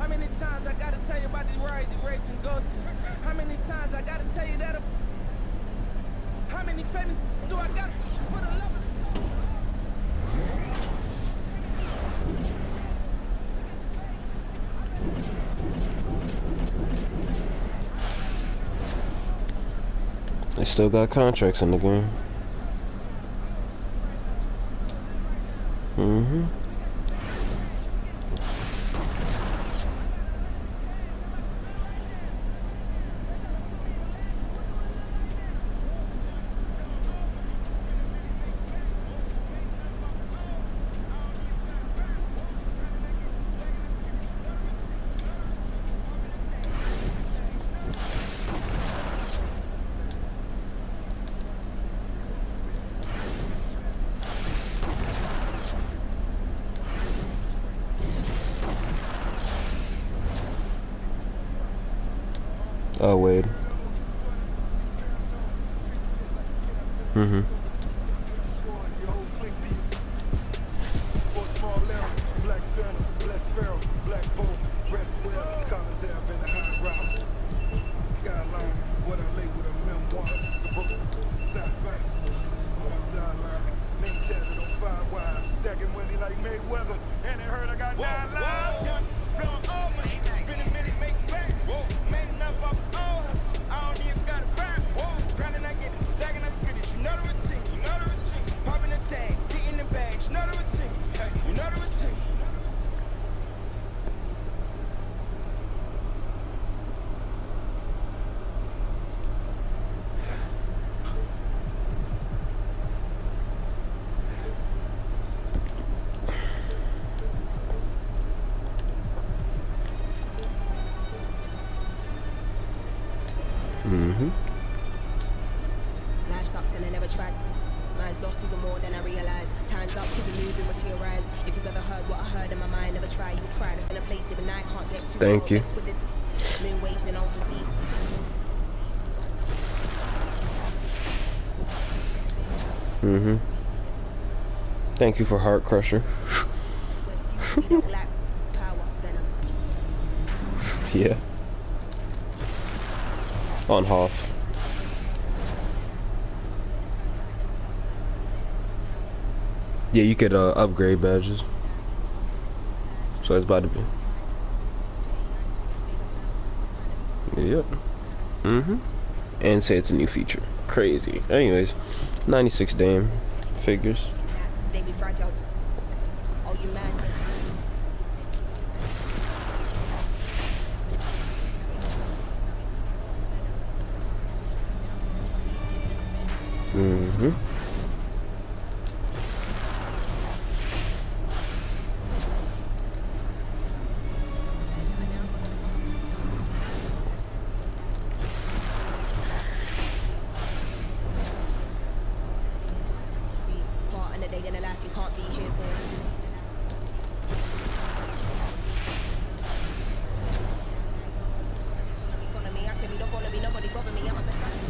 How many times I gotta tell you about these rides, racing ghosts? How many times I gotta tell you that? How many famous do I got for the love? They still got contracts in the game. Mm-hmm. Oh, Wade. Mm-hmm. Stacking money like Mayweather, and they heard I got 9 lives. Blowing all money, spend a minute, make it back. Made enough off the old hustle. I don't even got a rap. Grinding, I get it, stacking, I spit it. You know the routine, you know the routine. Popping the tags, getting the bags, you know the routine. Hey, you know the routine. Mm-hmm. Life sucks and I never tried. Mine's lost even more than I realized. Time's up, keep it moving when she arrives. If you've ever heard what I heard in my mind, never try, you cry. That's in a place even I can't get to. Thank you. With the moon waves and overseas. Mm-hmm. Thank you for Heart Crusher. Black power, venom. Yeah. On Hoff. Yeah, you could upgrade badges. So it's about to be. Yep. Mm-hmm. And say it's a new feature. Crazy. Anyways, 96 damn figures. They be fragile. Oh, you mad? Mm-hmm. Part in the day in the life you can't be here for. Follow me, I said you don't follow me, nobody bother me, I'm a best friend.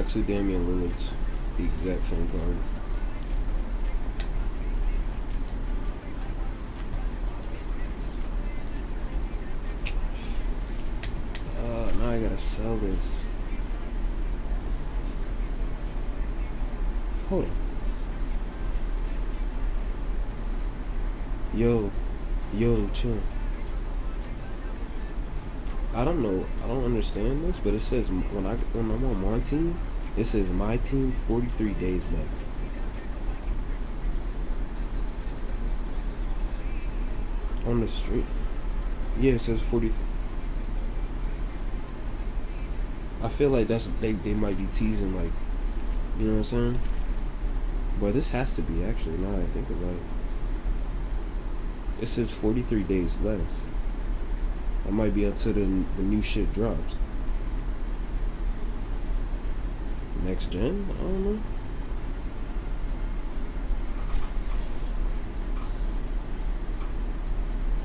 got two Damian Lillards, the exact same card. Now I gotta sell this. Hold on. Yo, chill. I don't know. I don't understand this, but it says when I'm on my team, it says my team 43 days left. On the street. Yeah, it says 40. I feel like they might be teasing, like, you know what I'm saying? But this has to be, actually, now that I think about it. It says 43 days left. That might be until the new shit drops. Next gen? I don't know.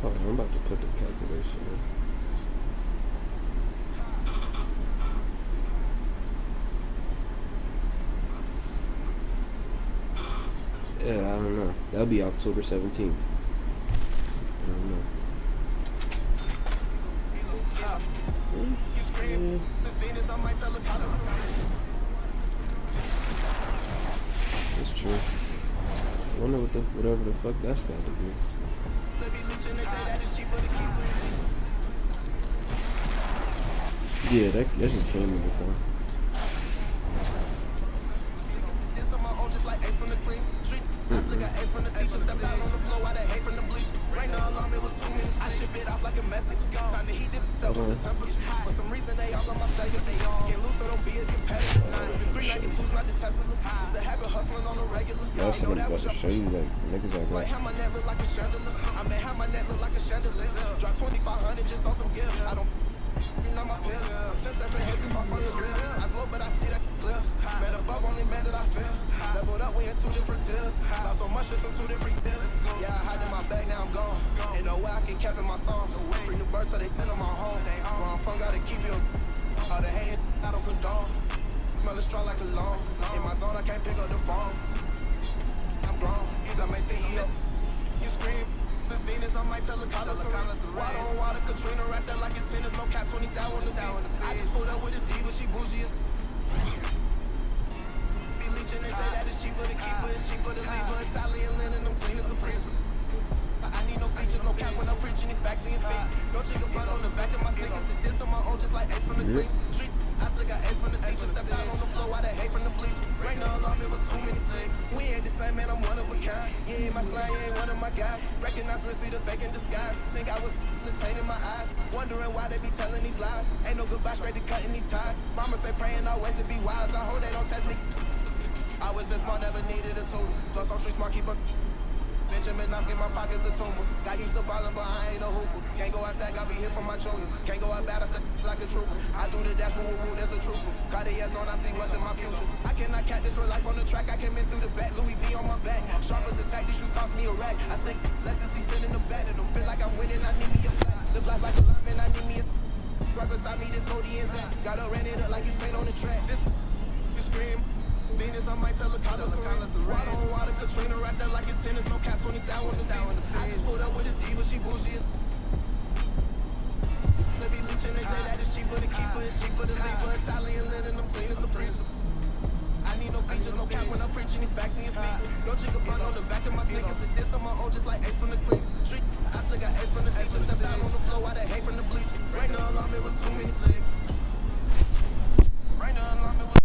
Hold on, I'm about to put the calculation in. Yeah, I don't know. That'll be October 17th. I don't know. It's true. I wonder whatever the fuck that's about to be. Yeah, that just came in with them. That's what I'm about to show you, like, niggas are like. How my neck look like a chandelier. I mean, how my neck look like a chandelier. Drop 2,500 just on some gear. I don't on my pill. Since that been hitting my front of the grill. I slow, but I see that clear. Met above, only man that I feel. Leveled up, we in two different tiers. Lost so much, just on two different deals. Yeah, I hide in my bag, now I'm gone. Ain't no way I can cap in my songs. Free new birds till they send them on home. Where I'm from, gotta keep you. All the hate, I don't condone. Smell it strong like a long. In my zone, I can't pick up the phone. I'm grown, I may CEO. You scream, this Venus, I might tell a color. Water on water, Katrina, right there like it's tennis. No cap, 20,000 on the down. I just pulled up with a D, but she bougie. Be leeching, they say that it's cheaper to keep her, it's cheaper to leave her. Italian linen, them clean as a priest. I need no features, no cap when I'm preaching these facts and speaks. No chicken bun on the back of my sneakers. This on my own, just like Ace from the green street. I still got Ace from the teacher. Stepped out on the floor, why they hate from the bleach. Right now, alarm, it was too many sick. We ain't the same, man, I'm one of a kind. You ain't my slime, you ain't one of my guys. Recognize risk, see the fake in disguise. Think I was this pain in my eyes. Wondering why they be telling these lies. Ain't no goodbye, straight to cutting these ties. Mama say praying always to be wise. I hope they don't test me. I was been smart, never needed a tool. Plus, I'm street smart, keep up. Benjamin, I get my pockets a tumor. Got used to ballin', but I ain't no hooper. Can't go outside, got me hit from my junior. Can't go out bad, I said like a trooper. I do the dash, woo woo, that's a trooper. Cartier on, I see what's in my future. I cannot catch this real life on the track. I came in through the back, Louis V on my back. Sharp as the tack, these shoes cost me a rack. I think less than see sending them back. Them feel like I'm winning, I need me a flat. Live life like a lineman, I need me a right beside me, this Cody and Zach. Gotta ran it up like you ain't on the track. This you scream. Venus, I might tell a color. Water on water, Katrina, right there like it's tennis. No cap, 20,000 on the down. I just pulled up with a D, but she bougie. They be leeching, they say that it's cheaper to keep her, it's cheaper to leave her. Italian linen, I'm clean as a priest. I need no features, no cap when I'm preaching these facts and speaks. No chicken bun on the back of my sneakers. This on my own, just like Ace from the clean street. I still got Ace from the teacher. Stepped out on the floor, why they hate from the bleach. Right now, alarm, it was too many sick. Right now, alarm, it was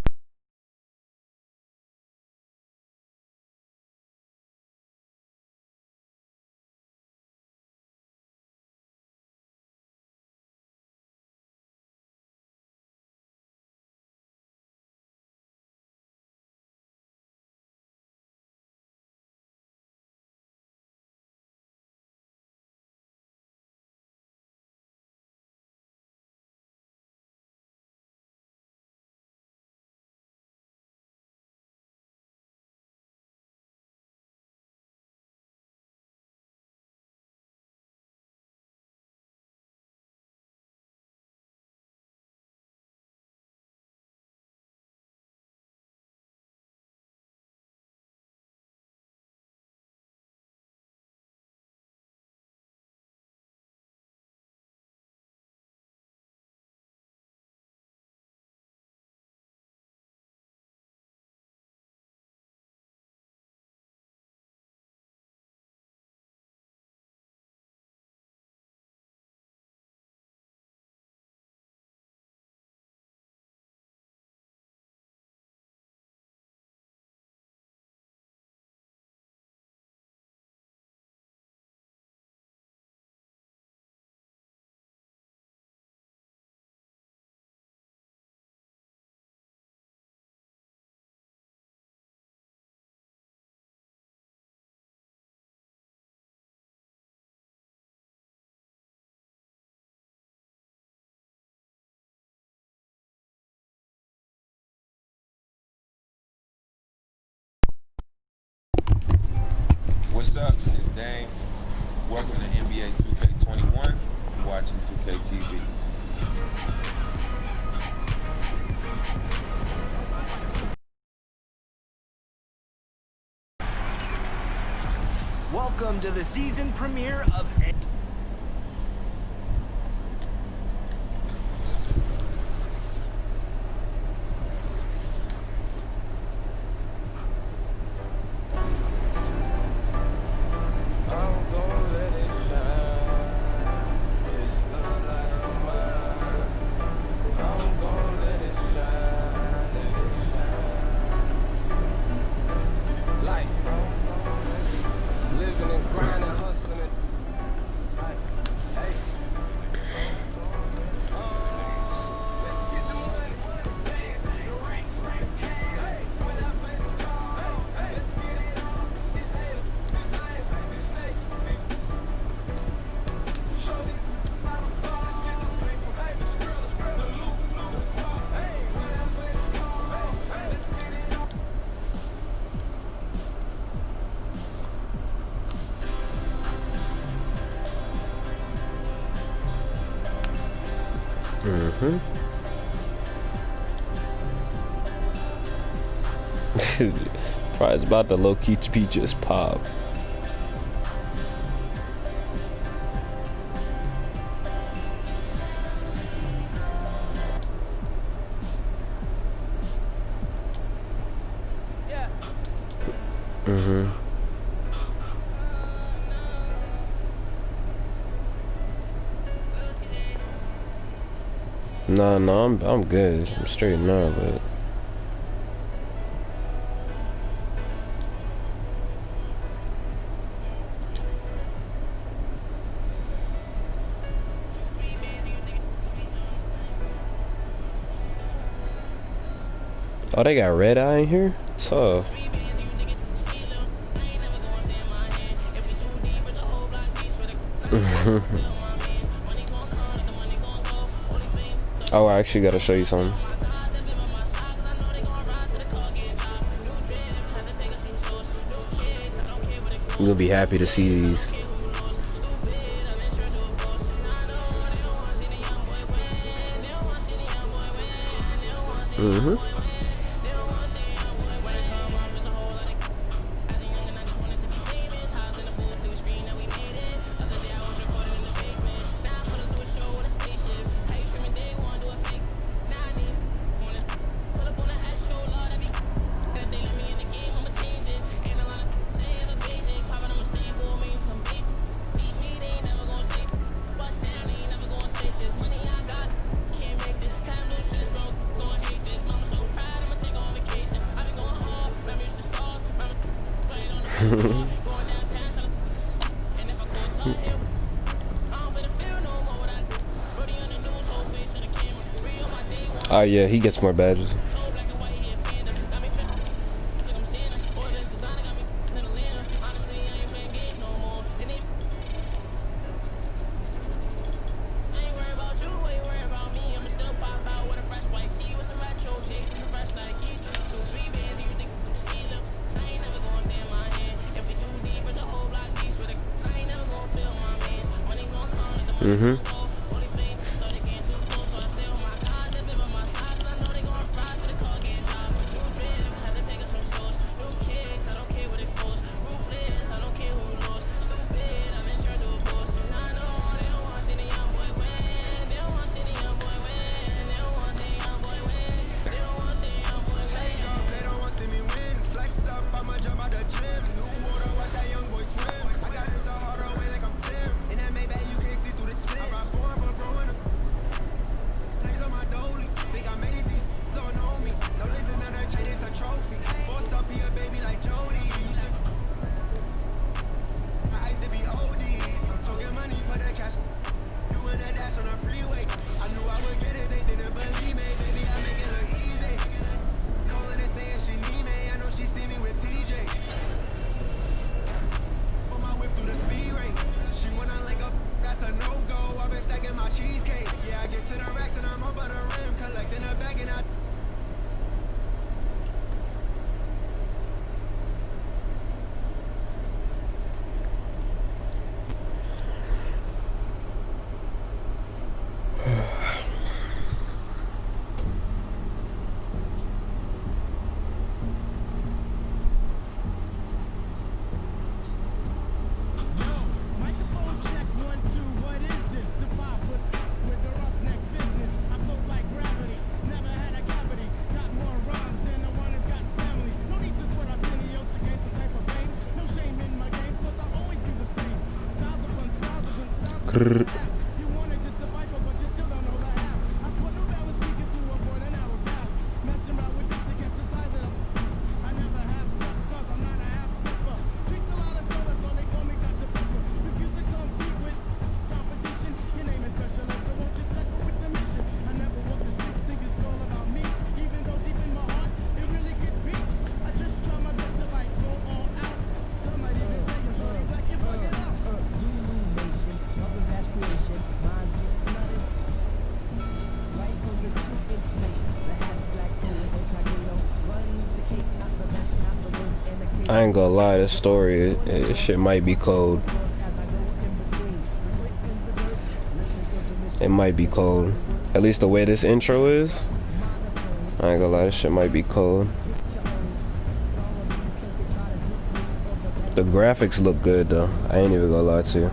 Dame. Welcome to NBA2k21. You're watching 2K TV. Welcome to the season premiere of Probably it's about the low-key just pop. No, I'm good. I'm straight now, but oh, they got red eye in here? Tough. Oh, I actually gotta show you something. You'll be happy to see these. Oh yeah, he gets more badges. wanted just a viper, but you still don't know the half. I put New Balance sneakers to avoid a narrow path. Messing around with just against the size of them. I never have stuff, cause I'm not a half stepper. Drink a lot of soda, so they call me Dr. Pepper. Refuse to compete with competition. Your name is special, so won't you suckle with the mission? I never walk the street, think it's all about me. Even though deep in my heart, it really get beat. I just try my best to like go all out. Some might even say you're shorty black, you fuck it out. Zulu Nation, love is mass creation, minds get flooded. Right on your 2-inch plate, the hat's black hole, incognito. Run the cake, not the best, not the worst, and the cake. I ain't gonna lie, this story, this shit might be cold. It might be cold. At least the way this intro is. I ain't gonna lie, this shit might be cold. The graphics look good though. I ain't even gonna lie to you.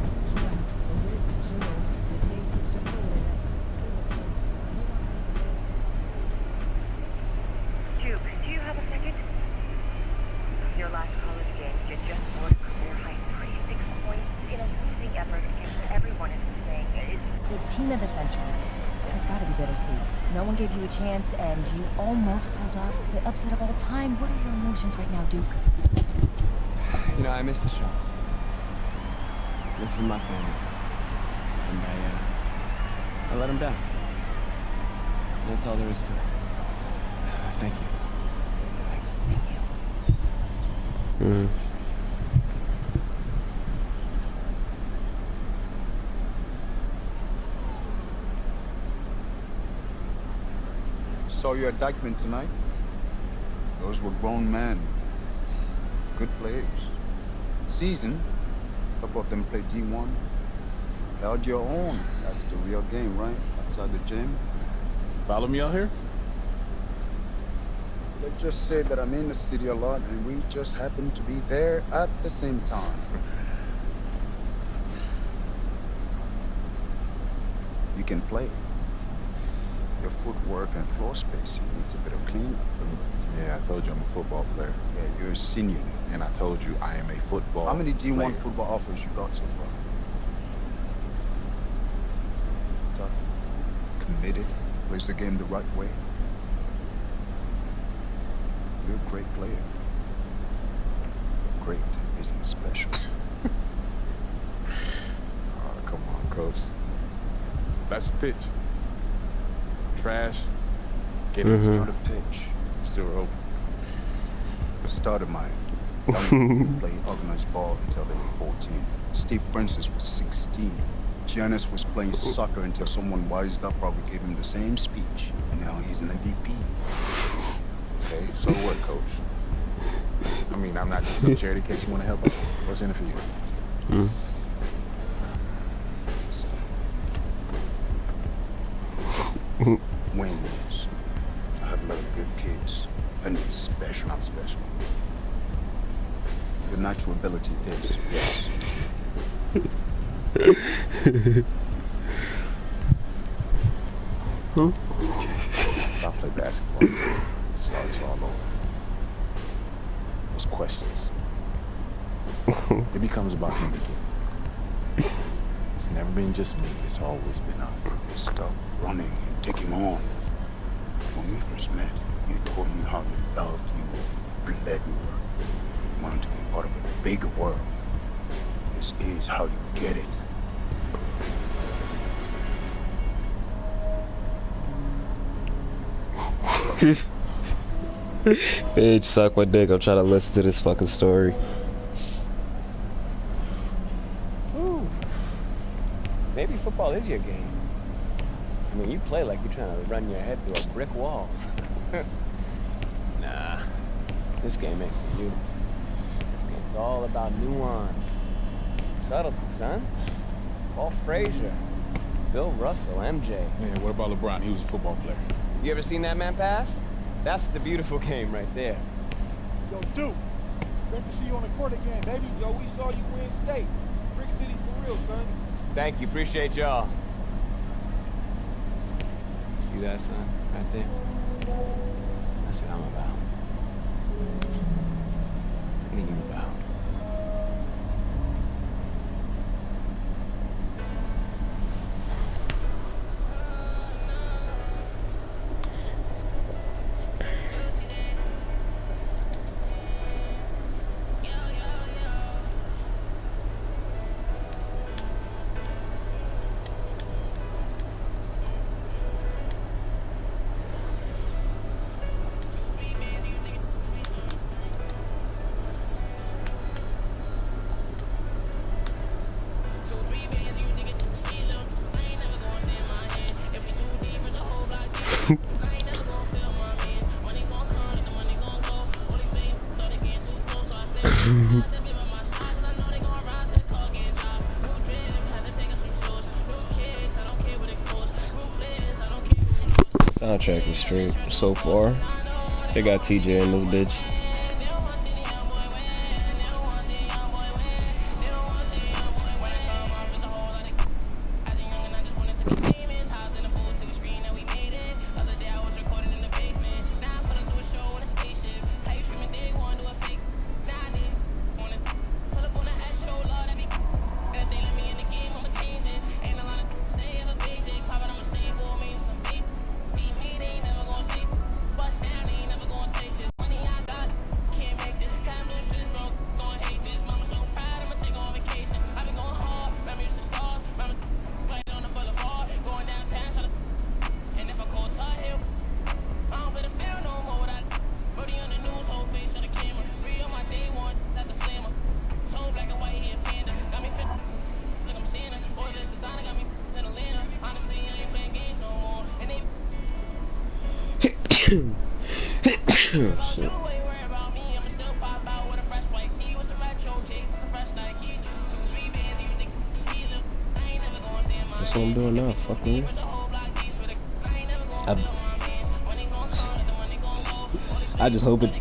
Juke, do you have a second? Your last college game, you just scored career high 36 points in a losing effort against everyone in this thing. It's the team of the century. It's gotta be bittersweet. No one gave you a chance, and you almost pulled off the upset of all time. What are your emotions right now, Duke? You know, I miss the show. This is my family. And I let them down. That's all there is to it. Thank you. Thanks. Saw you at Dykeman tonight. Those were grown men. Good players. Season, a couple of them played D1. Held your own. That's the real game, right? Outside the gym. Follow me out here? Let's just say that I'm in the city a lot and we just happen to be there at the same time. You can play. Your footwork and floor spacing needs a bit of cleanup. Yeah, I told you I'm a football player. Yeah, you're a senior. And I told you I am a football How many D1 player. football offers you got so far? Tough. Committed. Plays the game the right way. You're a great player. Great isn't special. Oh, come on, coach. That's a pitch. Trash. Get it. It's not a pitch. Still open. I started my young played organized ball until they were 14. Steve Francis was 16. Giannis was playing soccer until someone wised up, probably gave him the same speech. And now he's an MVP. Okay, so what, coach? I mean, I'm not just some charity case you want to help out. What's in it for you? Wins. I have a lot of good kids. And it's special. Not special. Your natural ability is, yes. If I play basketball, it starts all over. Those questions. It becomes about him again. It's never been just me. It's always been us. Stop running and take him on. When we first met, you told me how you loved you were, bled you were. You wanted to be part of a bigger world. This is how you get it. Bitch, suck my dick. I'm trying to listen to this fucking story. Ooh. Maybe football is your game. I mean, you play like you're trying to run your head through a brick wall. Nah, this game ain't for you. This game's all about nuance. Subtlety, son. Paul Frazier, Bill Russell, MJ. Man, what about LeBron? He was a football player. You ever seen that man pass? That's the beautiful game right there. Yo, Duke, great to see you on the court again, baby. Yo, we saw you win state. Brick City for real, son. Thank you, appreciate y'all. See that, son? Right there? That's what I'm about. What are you about? Soundtrack is straight so far. They got TJ in this bitch. Shit. That's what I'm doing now. Fuck me. I just hope it.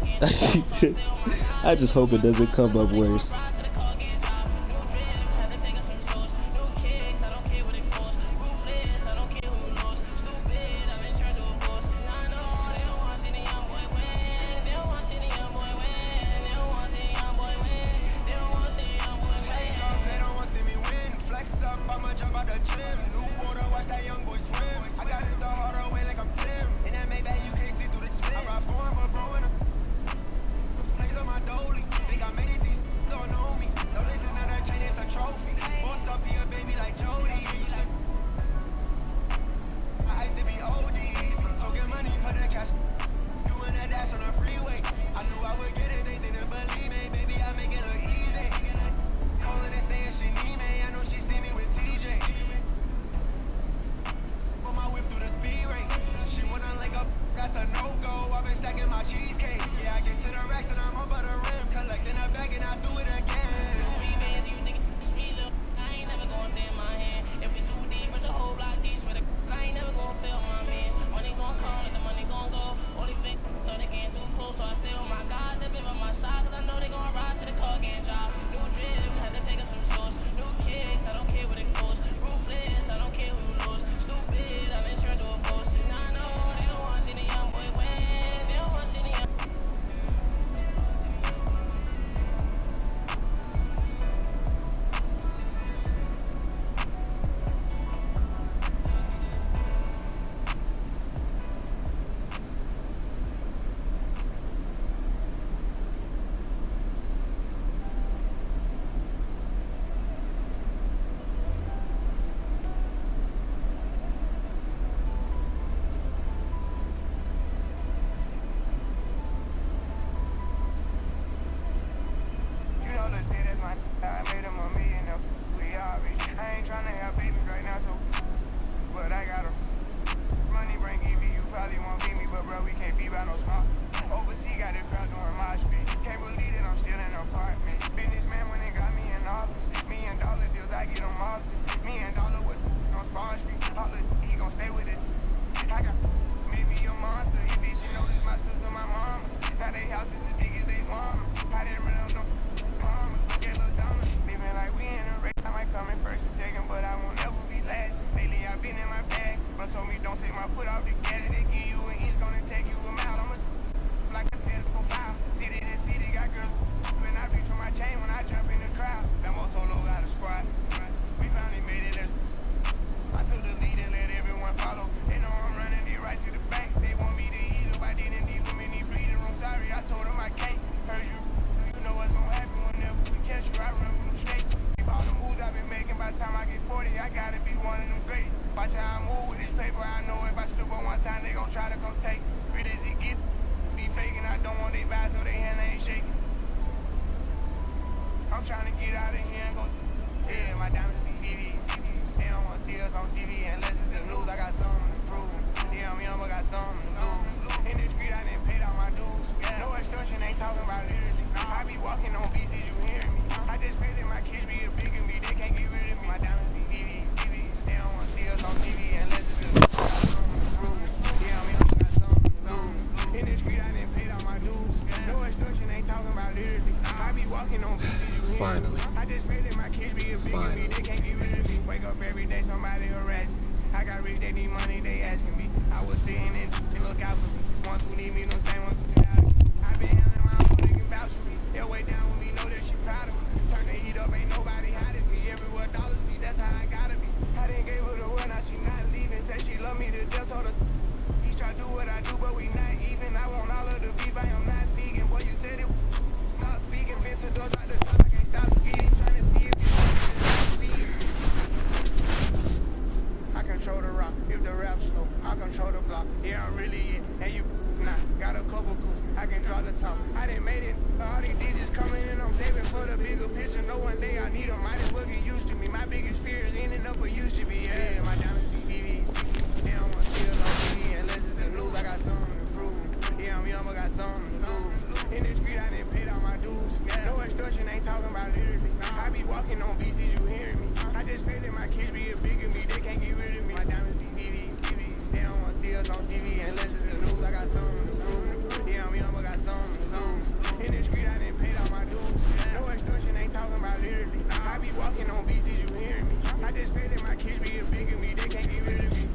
I just hope it doesn't come up worse. In the street, I didn't pay out my dues. No extortion, ain't talking about literally. I be walking on BC Finally. I just pray that my kids be a big of me. They can't get rid of me. Wake up every day, somebody harass me. I got rich, they need money, they asking me. I was sitting and look out for me. Ones who need me, no same ones who get out of me. I been handling my own, they can vouch for me. They'll way down with me, know that she proud of me. Turn the heat up, ain't nobody hot as me. Everywhere dollars be, that's how I gotta be. I didn't give her the word, now she not leaving. Said she love me to death, told her he try to do what I do, but we not even. I want all of the beef, I am not vegan. Boy, you said it. Not speaking, Vincent does like the top, I can't stop speeding. Trying to see if you speed. I control the rock, if the rap slow, I control the block. Yeah, I'm really it, and you not. Got a couple coups, I can draw the top. I didn't made it, all these digits coming in, I'm saving for the bigger picture. No one day I need them, might as well get used to me. My biggest fear is ending up where used to be. Yeah, my diamonds be BB. They don't want to see us on TV unless it's the news. I got something to prove. Yeah, I'm young, but got something to lose. In the street, I didn't pay all my dues. No instruction, ain't talking about literally. I be walking on BCs, you hearing me. I just pray that my kids be a big of me, they can't get rid of me. My diamonds be BB. They don't want to see us on TV unless it's the news. I got something to prove. Yeah, I'm young, but got something to lose. In the street, I didn't pay all my dues. No instruction, ain't talking about literally. I be walking on BCs, you hearing me. I just pray that my kids be a big of me, they can't get rid of me.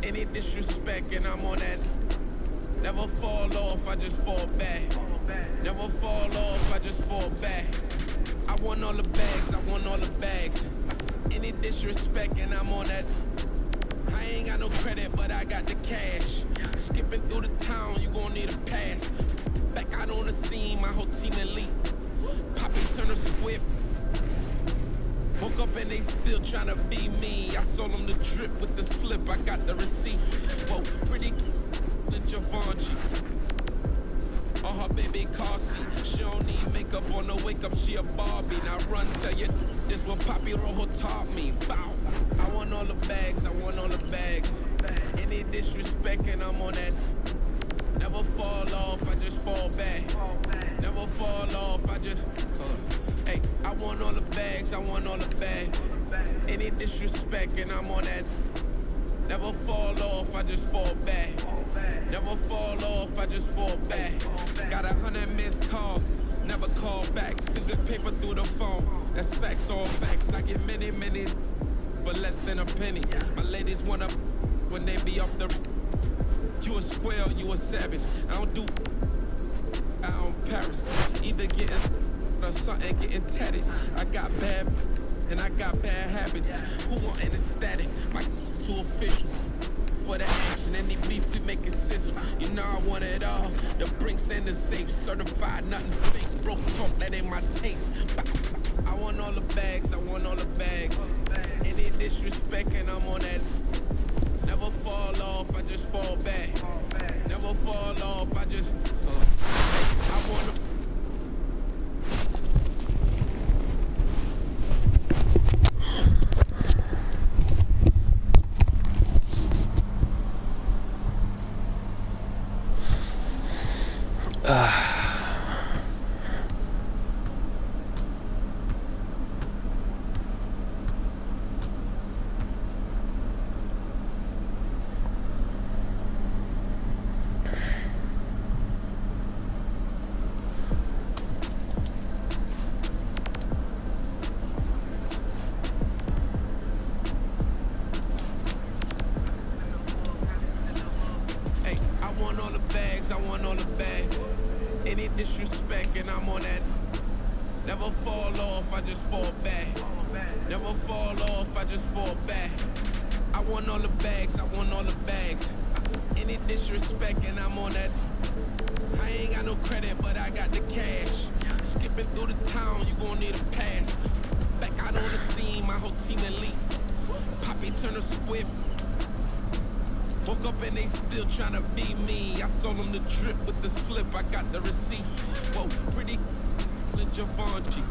Any disrespect and I'm on that. Never fall off, I just fall back. Never fall off, I just fall back. I want all the bags, I want all the bags. Any disrespect and I'm on that. I ain't got no credit, but I got the cash. Skipping through the town, you gon' need a pass. Back out on the scene, my whole team elite. Poppy Turner Swift. Woke up and they still tryna be me. I sold them the drip with the slip, I got the receipt. Whoa, pretty than Givenchy. All her baby car seat. She don't need makeup or no wake up, she a Barbie. Now run, tell you this what Poppy Rojo taught me. Bow. I want all the bags, I want all the bags. Any disrespect and I'm on that. Never fall off, I just fall back. Never fall off, I just. Hey, I want all the bags, I want all the bags. Any disrespect and I'm on that. Never fall off, I just fall back. Never fall off, I just fall back. Got 100 missed calls, never call back. Still good paper through the phone, that's facts, all facts. I get many for less than a penny. My ladies wanna when they be off the. You a square, you a savage. I don't do out in Paris. Either getting or something getting tatted. I got bad and I got bad habits. Who want any static? My too official. For the action, any beef we make it sizzle. You know I want it all. The brinks and the safe, certified, nothing fake. Broke talk, that ain't my taste. I want all the bags, I want all the bags. Any disrespect and I'm on that. Never fall off, I just fall back. Never fall off, I just. I wanna. I want all the bags, I want all the bags. Any disrespect and I'm on that. Never fall off, I just fall back. Never fall off, I just fall back. I want all the bags, I want all the bags. Any disrespect and I'm on that. I ain't got no credit, but I got the cash. Skipping through the town, you gon' need a pass. Back out on the scene, my whole team elite. Poppy Turner Swift. Woke up and they still tryna be me. I sold them the drip with the slip, I got the receipt. Whoa, pretty than Givenchy.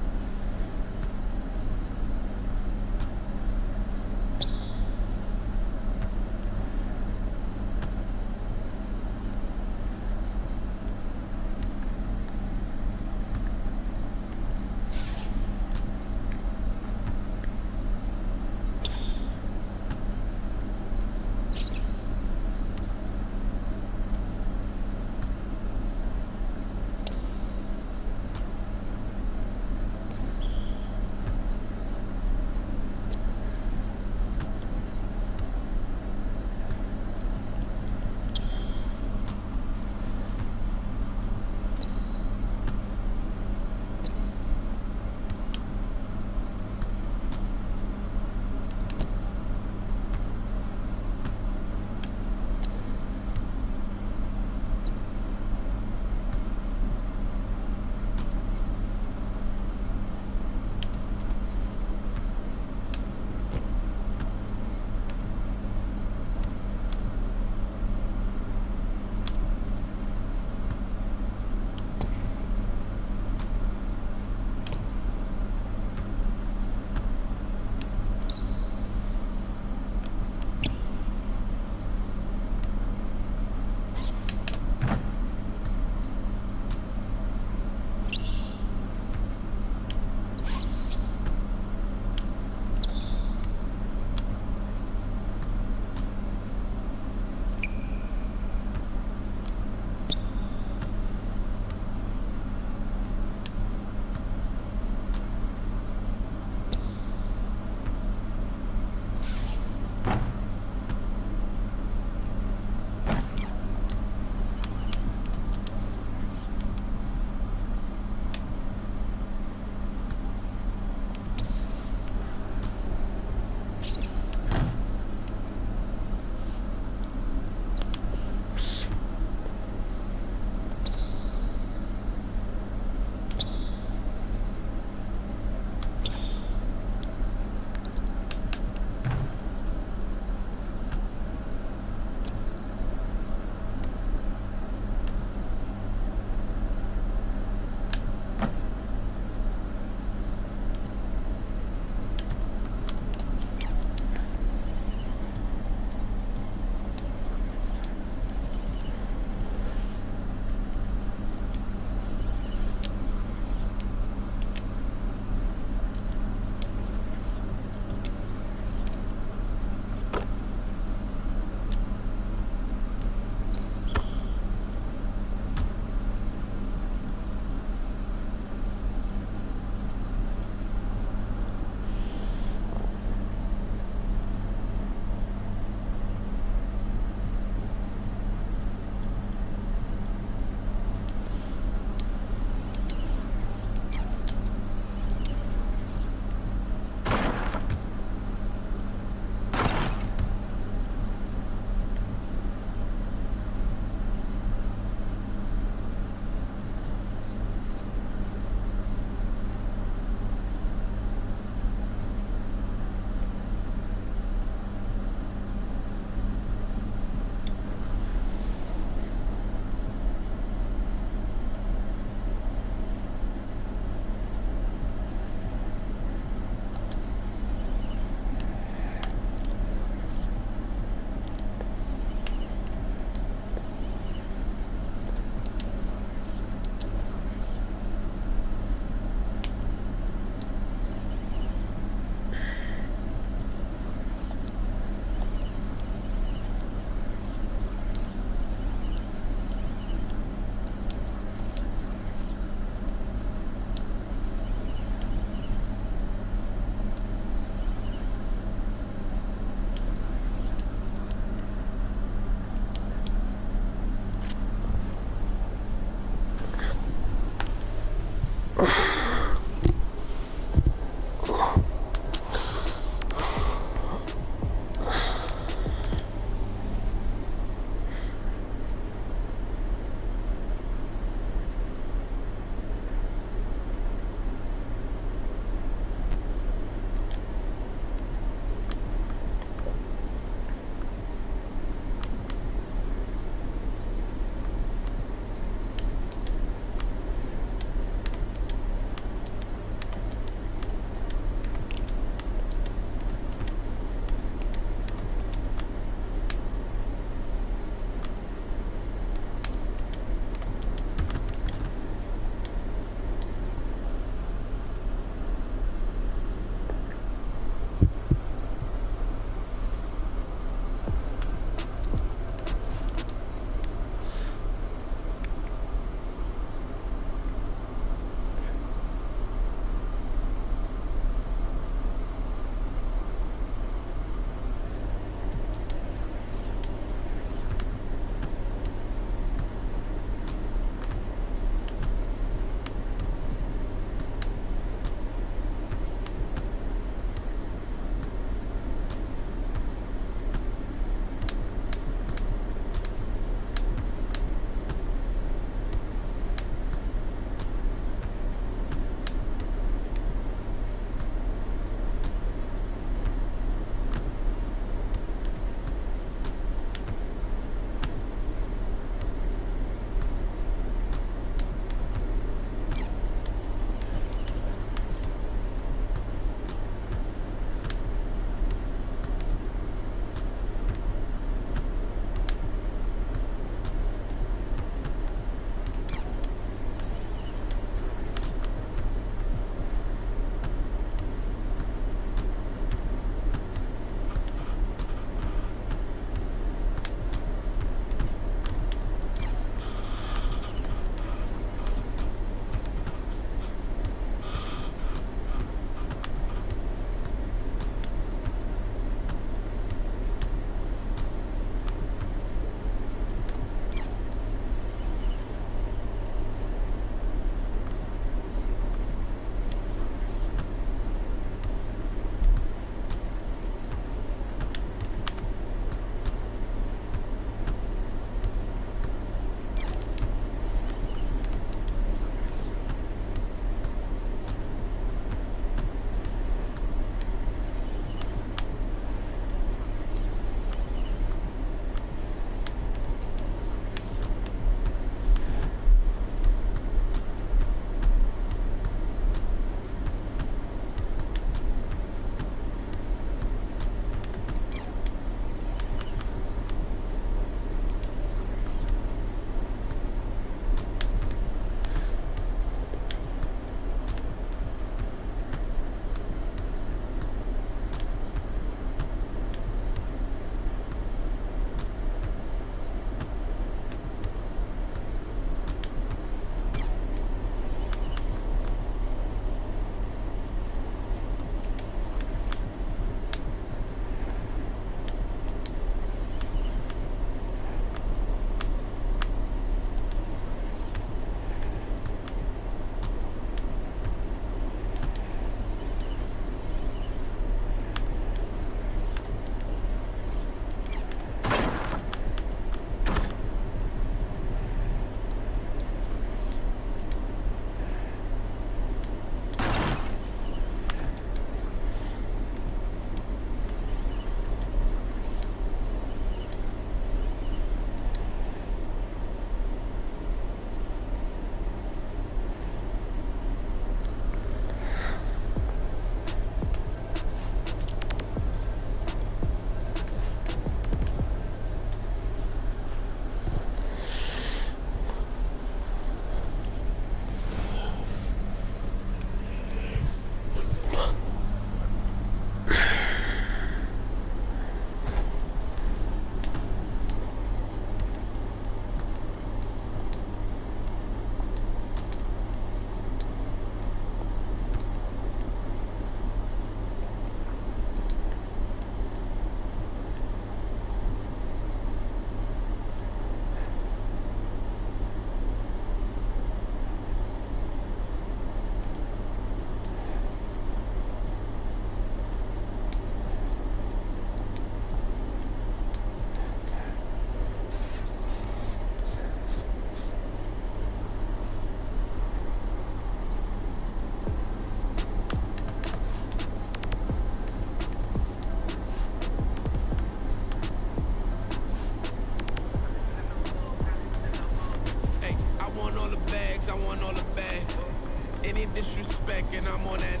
Any disrespect, and I'm on that.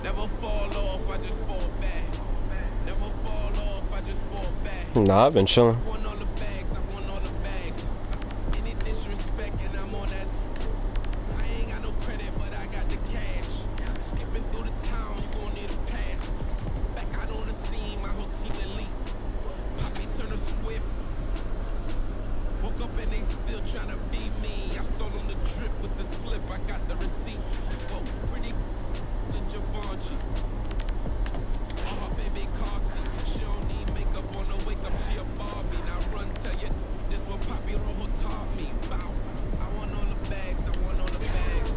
Never fall off, I just fall back. Never fall off, I just fall back. Nah, I've been chilling. I want all the bags, I want all the bags. Any disrespect, and I'm on that. I ain't got no credit, but I got the cash. Skipping through the town, you gon' need a pass. Back out on the scene, my whole team elite. Poppy turn a swift. Woke up and they still tryna beat me. I sold them the trip with the slip, I got the receipt. Whoa, pretty than Javonchi. On her baby car seat, she don't need makeup on the wake up, she a Barbie. Now run, tell you, this what Poppy Rojo taught me. Bow. I want all the bags, I want all the bags.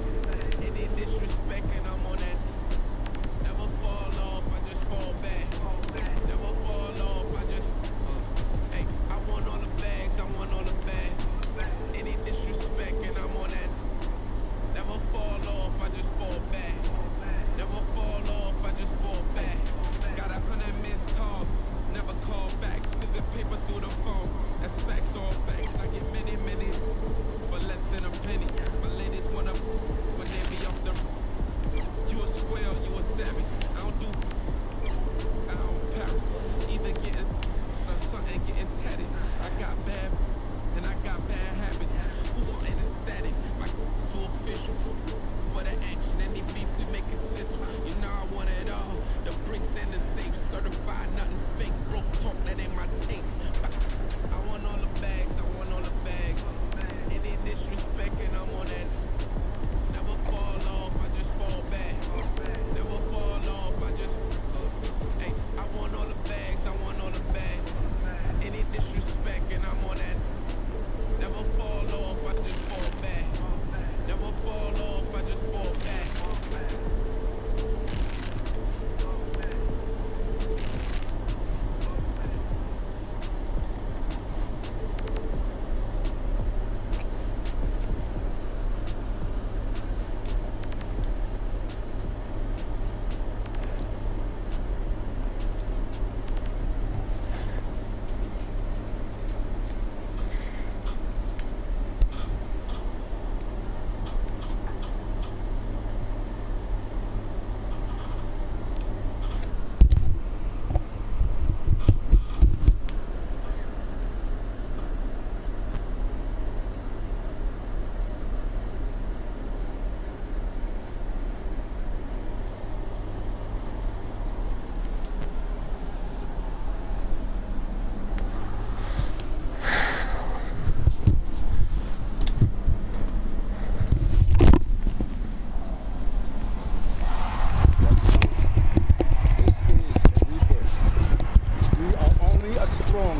Any disrespect and I'm on that. Never fall off, I just fall back. Never fall off, I just hey, I want all the bags, I want all the bags. Any disrespect and I'm on that. Never fall off, I just fall back. Never fall off, I just fall back. Got 100 missed calls, never call back. Still get paper through the phone. That's facts, all facts. I get many for less than a penny. My ladies wanna when they be off the. You a square, you a savage. I don't Paris. Either getting something getting tatted. I got bad and I got bad habits. Who want it static? My too official. For the action, any beef we make it sizzle. You know I want it all. The bricks and the safe, certified, nothing fake. Broke talk, that ain't my taste. I want all the bags, I want all the bags. Any disrespect and I'm on that. Never fall off, I just fall back. Never fall off, I just hey, I want all the bags, I want all the bags. Any disrespect and I'm on that. Never fall off, I just fall back. Never fall off, I just fall back.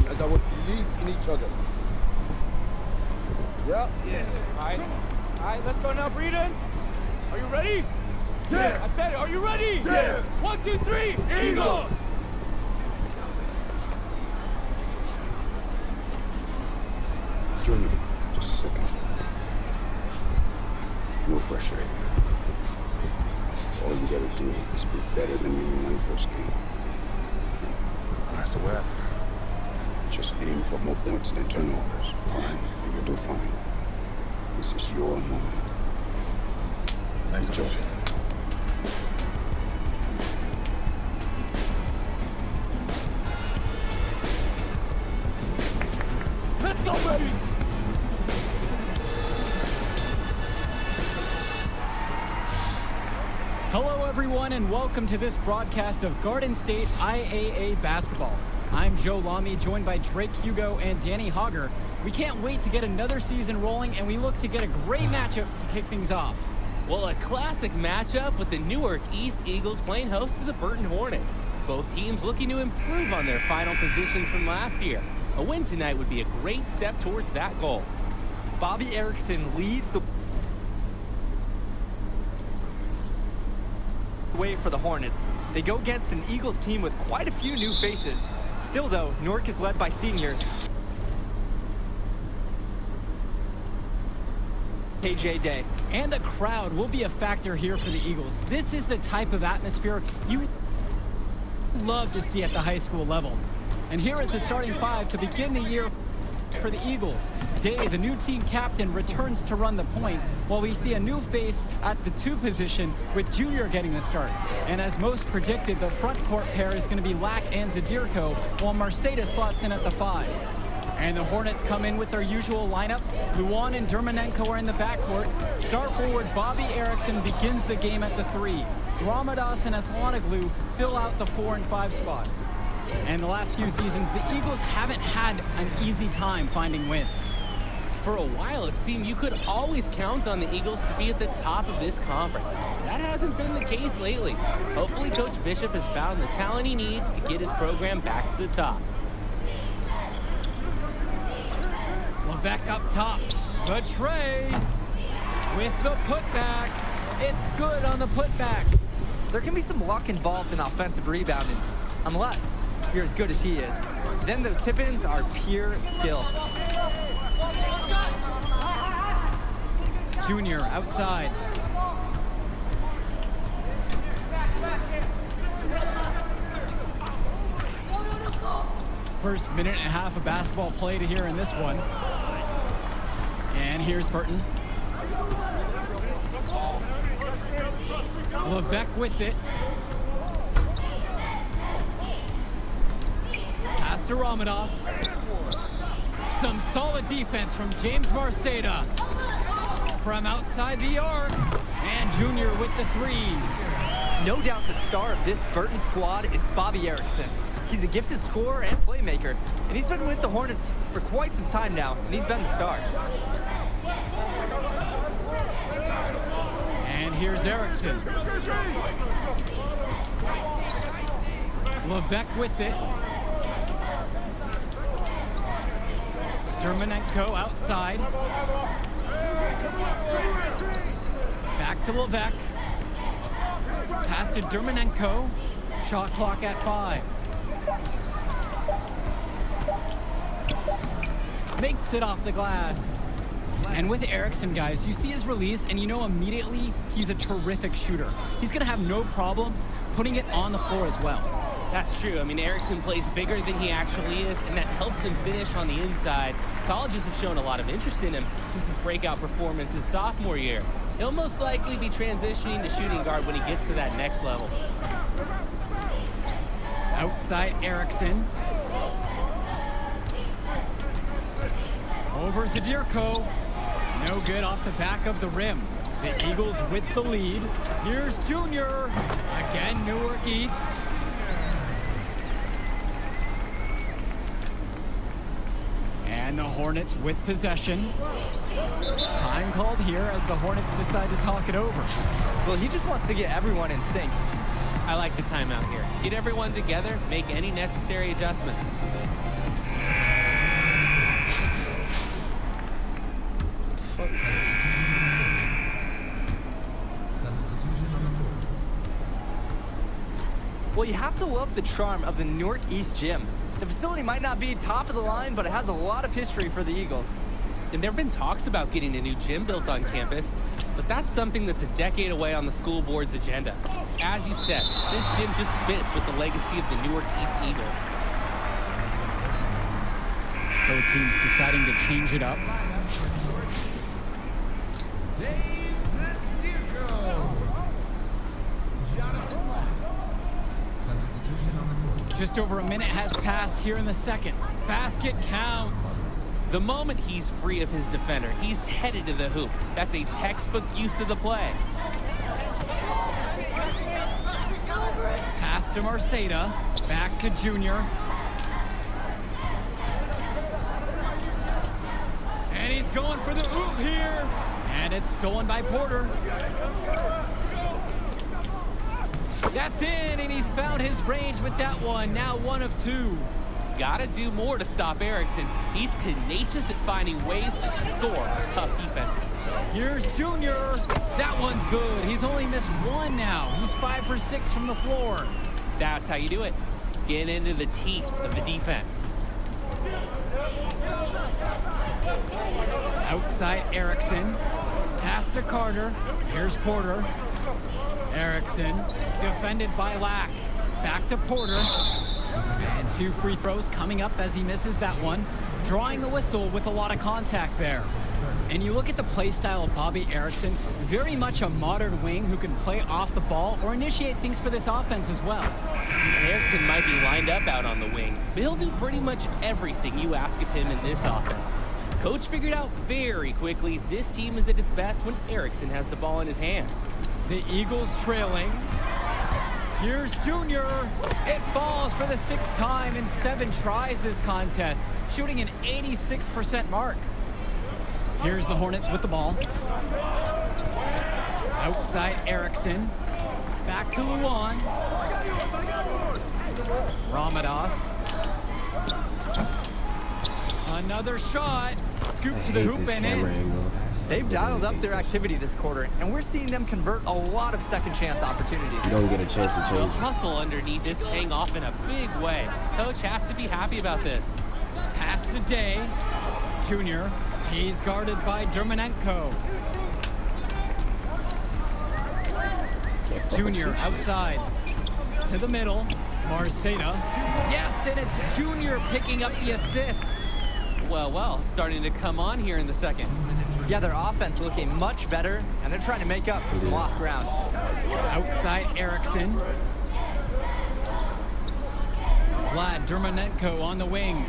As I would believe in each other. Yeah? Yeah. All right, let's go now, Breeden. Are you ready? Yeah. I said it. Are you ready? Yeah. 1, 2, 3. Eagles. Junior, just a second. No pressure. All you gotta do is be better than me in my first game. All right, so what happened? Just aim for more points than turnovers. Fine, you'll do fine. This is your moment. Thanks, Enjoy. Let's go, baby. Hello, everyone, and welcome to this broadcast of Garden State IAA basketball. I'm Joe Lamy, joined by Drake Hugo and Danny Hogger. We can't wait to get another season rolling, and we look to get a great matchup to kick things off. Well, a classic matchup with the Newark East Eagles playing host to the Burton Hornets. Both teams looking to improve on their final positions from last year. A win tonight would be a great step towards that goal. Bobby Erickson leads the way for the Hornets. They go against an Eagles team with quite a few new faces. Still, though, Newark is led by senior KJ Day. And the crowd will be a factor here for the Eagles. This is the type of atmosphere you love to see at the high school level. And here is the starting five to begin the year. for the Eagles. Day, the new team captain, returns to run the point, while we see a new face at the 2 position with Junior getting the start. And as most predicted, the front court pair is going to be Lack and Zadirko, while Mercedes slots in at the 5. And the Hornets come in with their usual lineup. Luan and Dermanenko are in the backcourt. Star forward Bobby Erickson begins the game at the 3. Ramadas and Aslanoglu fill out the 4 and 5 spots. And the last few seasons, the Eagles haven't had an easy time finding wins. For a while, it seemed you could always count on the Eagles to be at the top of this conference. That hasn't been the case lately. Hopefully, Coach Bishop has found the talent he needs to get his program back to the top. Levesque up top. The tray with the putback. It's good on the putback. There can be some luck involved in offensive rebounding, unless you're as good as he is. Then those tip-ins are pure skill. Junior outside. First minute and a half of basketball played here in this one. And here's Burton. Levesque with it. Pass to Ramadas. Some solid defense from James Marceda. From outside the arc. And Junior with the 3. No doubt the star of this Burton squad is Bobby Erickson. He's a gifted scorer and playmaker, and he's been with the Hornets for quite some time now, and he's been the star. And here's Erickson. Levesque with it. Dermanenko outside. Back to Levesque. Pass to Dermanenko. Shot clock at 5. Makes it off the glass. And with Erickson, guys, you see his release and you know immediately he's a terrific shooter. He's going to have no problems putting it on the floor as well. That's true. I mean, Erickson plays bigger than he actually is, and that helps him finish on the inside. Colleges have shown a lot of interest in him since his breakout performance his sophomore year. He'll most likely be transitioning to shooting guard when he gets to that next level. Outside Erickson. Over Zadirko. No good off the back of the rim. The Eagles with the lead. Here's Junior. Again, Newark East. And the Hornets with possession. Time called here as the Hornets decide to talk it over. Well, he just wants to get everyone in sync. I like the timeout here. Get everyone together, make any necessary adjustments. Well, you have to love the charm of the Newark East Gym. The facility might not be top of the line, but it has a lot of history for the Eagles. And there have been talks about getting a new gym built on campus, but that's something that's a decade away on the school board's agenda. As you said, this gym just fits with the legacy of the Newark East Eagles. Both teams deciding to change it up. Just over a minute has passed here in the second. Basket counts. The moment he's free of his defender, he's headed to the hoop. That's a textbook use of the play. Pass to Marceda. Back to Junior. And he's going for the oop here. And it's stolen by Porter. That's in, and he's found his range with that one. Now 1 of 2. Gotta do more to stop Erickson. He's tenacious at finding ways to score on tough defenses. Here's Junior. That one's good. He's only missed 1 now. He's 5 for 6 from the floor. That's how you do it. Get into the teeth of the defense. Outside Erickson. Pass to Carter. Here's Porter. Erickson defended by Lack. Back to Porter. And 2 free throws coming up as he misses that one. drawing the whistle with a lot of contact there. And you look at the play style of Bobby Erickson, very much a modern wing who can play off the ball or initiate things for this offense as well. Erickson might be lined up out on the wing, but he'll do pretty much everything you ask of him in this offense. Coach figured out very quickly this team is at its best when Erickson has the ball in his hands. The Eagles trailing. Here's Junior. It falls for the 6th time in 7 tries this contest, shooting an 86% mark. Here's the Hornets with the ball. Outside Erickson. Back to Luan. Ramadas. Another shot. Scoop to the hoop and in. They've dialed up their activity this quarter, and we're seeing them convert a lot of second chance opportunities. You don't get a chance to The change it. hustle underneath is paying off in a big way. Coach has to be happy about this. Pass to Day. Junior. He's guarded by Dermanenko. Junior outside. To the middle. Marceda. Yes, and it's Junior picking up the assist. Well, starting to come on here in the second. Yeah, their offense looking much better, and they're trying to make up for some lost ground. Outside Erickson. Vlad Dermanenko on the wing.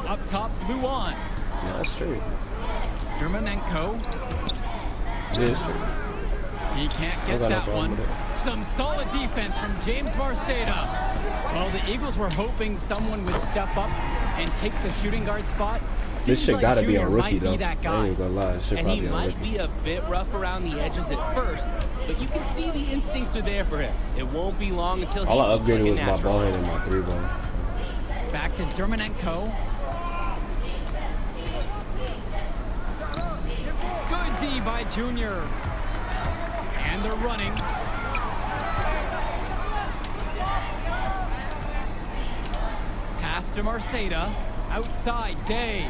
Up top, Luan. No, that's true. Dermanenko. It is true. He can't get that one. Some solid defense from James Marceda. Well, the Eagles were hoping someone would step up and take the shooting guard spot. This Seems shit like gotta be a Junior rookie, might though. be that I guy. ain't gonna lie. This shit And he probably a might rookie. be a bit rough around the edges at first, but you can see the instincts are there for him. It won't be long until All I looks like upgraded a was my natural. ball hand and my 3-ball. Back to Dermanenko. Good D by Junior. And they're running. Pass to Marceda. Outside, Day.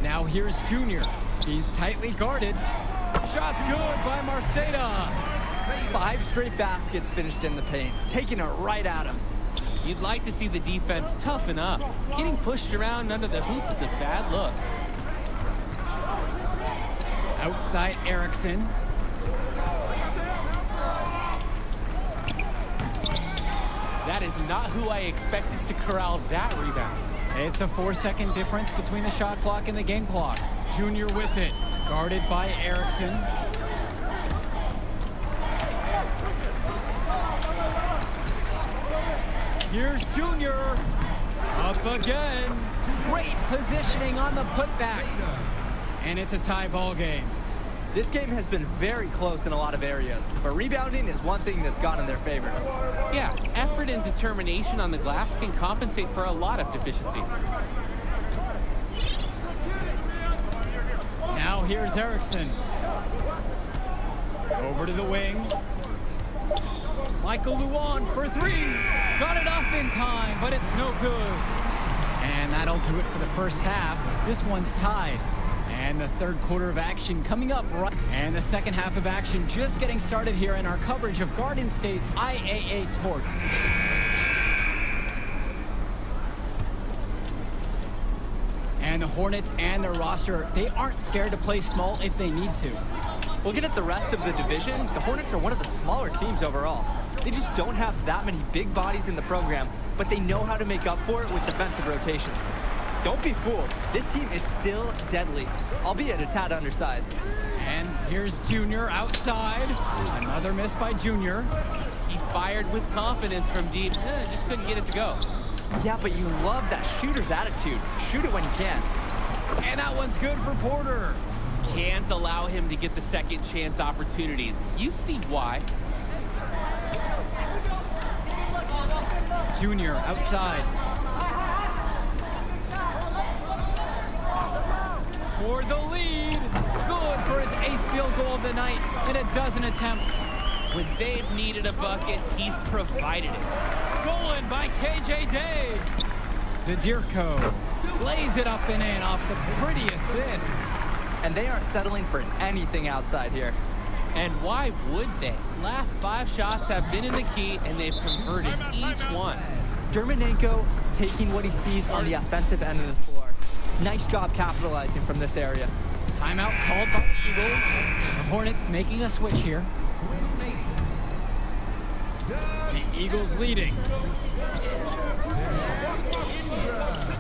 Now here's Junior. He's tightly guarded. Shot's good by Marceda. 5 straight baskets finished in the paint, taking it right at him. You'd like to see the defense toughen up. Getting pushed around under the hoop is a bad look. Outside Erickson. That is not who I expected to corral that rebound. It's a 4-second difference between the shot clock and the game clock. Junior with it, guarded by Erickson. Here's Junior, up again. Great positioning on the putback. And it's a tie ball game. This game has been very close in a lot of areas, but rebounding is one thing that's gone in their favor. Yeah, effort and determination on the glass can compensate for a lot of deficiencies. Now here's Erickson. Over to the wing. Michael Luan for 3. Got it off in time, but it's no good. And that'll do it for the first half. This one's tied. And the third quarter of action coming up right. And the second half of action just getting started here in our coverage of Garden State IAA Sports. And the Hornets and their roster, they aren't scared to play small if they need to. Looking at the rest of the division, the Hornets are one of the smaller teams overall. They just don't have that many big bodies in the program, but they know how to make up for it with defensive rotations. Don't be fooled. This team is still deadly, albeit a tad undersized. And here's Junior outside. Another miss by Junior. He fired with confidence from deep. Just couldn't get it to go. Yeah, but you love that shooter's attitude. Shoot it when you can. And that one's good for Porter. Can't allow him to get the second chance opportunities. You see why. Junior outside. For the lead. Good for his 8th field goal of the night in a dozen attempts. When they've needed a bucket, he's provided it. Stolen by KJ Day. Zadirko lays it up and in off the pretty assist. And they aren't settling for anything outside here. And why would they? Last 5 shots have been in the key, and they've converted each one. Dermanenko taking what he sees on the offensive end of the floor. Nice job capitalizing from this area. Timeout called by the Eagles. The Hornets making a switch here. The Eagles leading.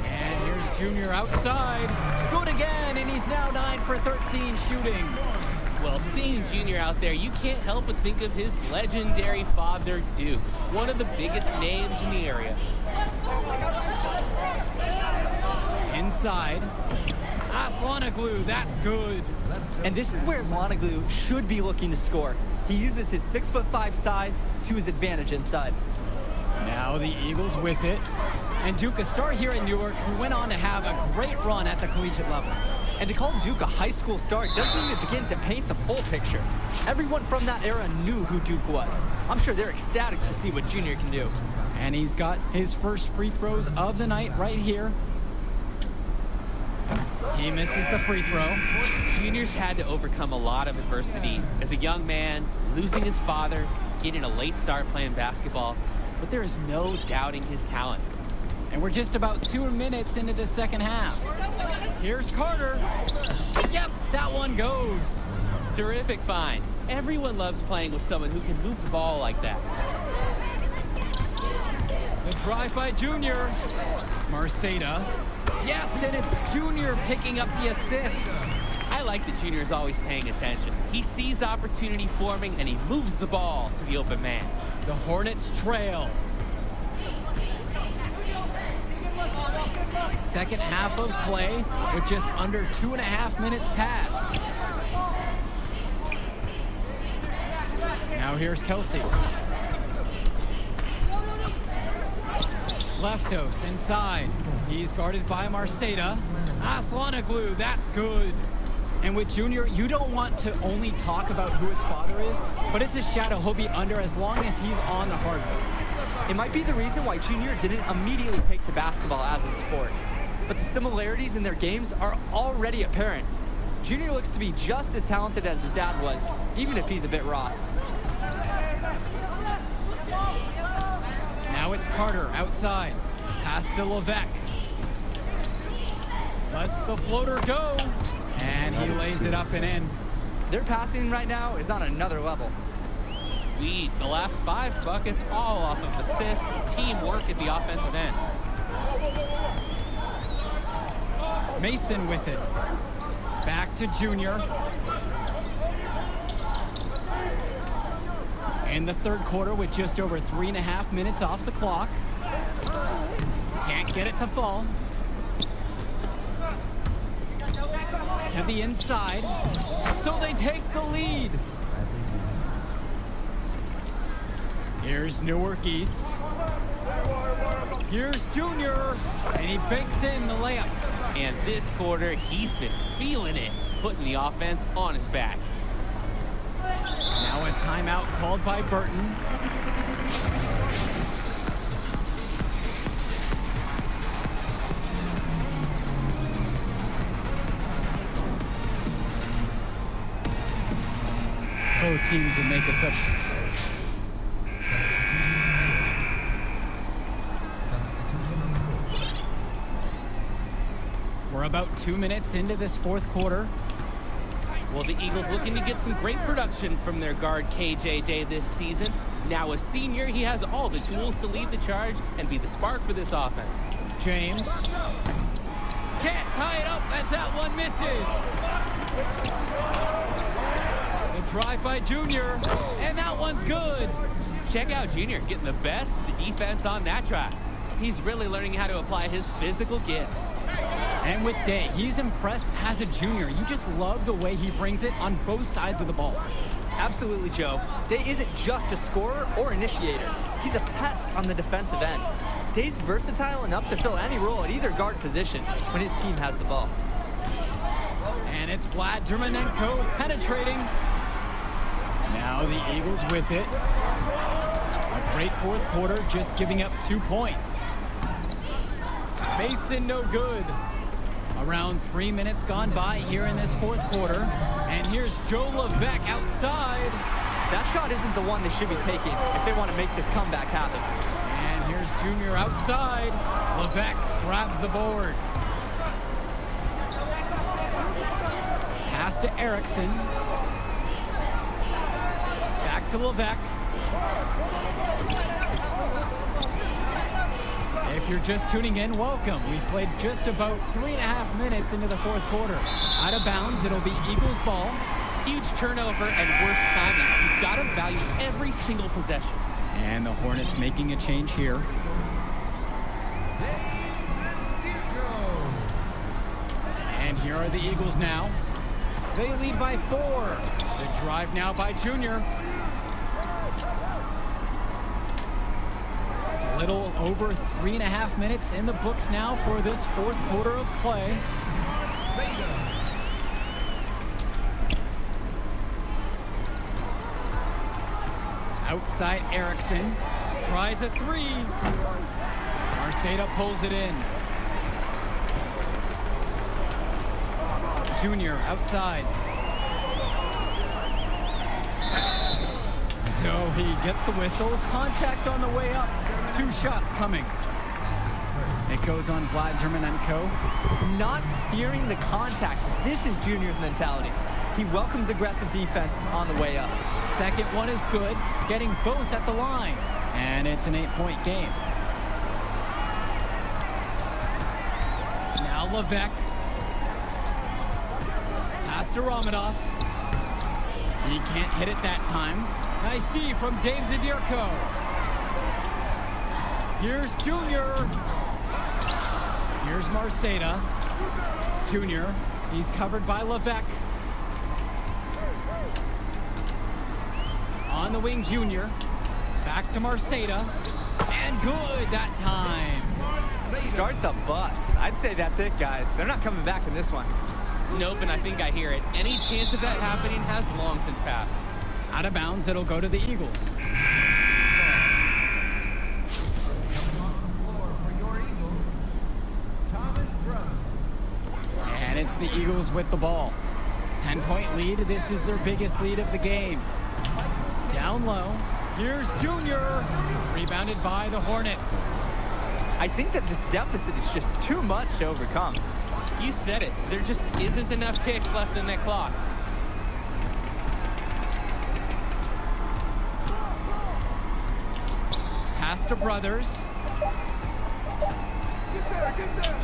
And here's Junior outside. Good again, and he's now 9 for 13 shooting. Well, seeing Junior out there, you can't help but think of his legendary father, Duke, one of the biggest names in the area. Inside. Aslanoglu, that's good. And this is where Aslanoglu should be looking to score. He uses his 6'5" size to his advantage inside. Now the Eagles with it. And Duke, a star here at Newark, who went on to have a great run at the collegiate level. And to call Duke a high school star doesn't even begin to paint the full picture. Everyone from that era knew who Duke was. I'm sure they're ecstatic to see what Junior can do. And he's got his first free throws of the night right here. He misses the free throw. Junior's had to overcome a lot of adversity as a young man, losing his father, getting a late start playing basketball, but there is no doubting his talent. And we're just about 2 minutes into the second half. Here's Carter. Yep, that one goes. Terrific find. Everyone loves playing with someone who can move the ball like that. The drive by Junior. Marceda. Yes, and it's Junior picking up the assist. I like that Junior is always paying attention. He sees opportunity forming and he moves the ball to the open man. The Hornets trail. Second half of play with just under 2.5 minutes passed. Now here's Kelsey. Leftos inside. He's guarded by Marceda. Aslanoglu, that's good. And with Junior, you don't want to only talk about who his father is, but it's a shadow he'll be under as long as he's on the hardwood. It might be the reason why Junior didn't immediately take to basketball as a sport. But the similarities in their games are already apparent. Junior looks to be just as talented as his dad was, even if he's a bit raw. Now it's Carter outside. Pass to Levesque. Lets the floater go. And he lays it up and in. Their passing right now is on another level. Sweet. The last 5 buckets all off of assists, teamwork at the offensive end. Mason with it. Back to Junior. In the third quarter with just over 3.5 minutes off the clock. Can't get it to fall. To the inside. So they take the lead. Here's Newark East. Here's Junior. And he bakes in the layup. And this quarter, he's been feeling it, putting the offense on his back. Now a timeout called by Burton. Both teams will make a substitution. We're about 2 minutes into this fourth quarter. Well, the Eagles looking to get some great production from their guard KJ Day this season. Now a senior, he has all the tools to lead the charge and be the spark for this offense. James. Can't tie it up as that one misses. The drive by Junior, and that one's good. Check out Junior getting the best of the defense on that drive. He's really learning how to apply his physical gifts. And with Day, he's impressed as a junior. You just love the way he brings it on both sides of the ball. Absolutely, Joe. Day isn't just a scorer or initiator. He's a pest on the defensive end. Day's versatile enough to fill any role at either guard position when his team has the ball. And it's Vlad Dermanenko penetrating. Now the Eagles with it. A great fourth quarter, just giving up 2 points. Mason no good. Around 3 minutes gone by here in this fourth quarter. And here's Joe Levesque outside. That shot isn't the one they should be taking if they want to make this comeback happen. And here's Here's Junior outside. Levesque grabs the board. Pass to Erickson. Back to Levesque. If you're just tuning in, welcome. We've played just about 3.5 minutes into the fourth quarter. Out of bounds, it'll be Eagles ball. Huge turnover and worse timing. You've got to value every single possession. And the Hornets making a change here. And here are the Eagles now. They lead by 4. The drive now by Junior. A little over 3.5 minutes in the books now for this fourth quarter of play. Outside Erickson. Tries a 3. Marceda pulls it in. Junior outside. So he gets the whistle. Contact on the way up. 2 shots coming. It goes on Vlad Germanenko. Not fearing the contact. This is Junior's mentality. He welcomes aggressive defense on the way up. Second one is good. Getting both at the line. And it's an 8-point game. Now Levesque. Pass to Ramadas. He can't hit it that time. Nice D from Dave Zadirko. Here's Junior. Here's Marceda. Junior. He's covered by Levesque. On the wing, Junior. Back to Marceda. And good that time. Start the bus. I'd say that's it, guys. They're not coming back in this one. Nope, and I think I hear it. Any chance of that happening has long since passed. Out of bounds, it'll go to the Eagles. And it's the Eagles with the ball. 10-point lead. This is their biggest lead of the game. Down low. Here's Junior. Rebounded by the Hornets. I think that this deficit is just too much to overcome. You said it. There just isn't enough ticks left in that clock. Pass to Brothers.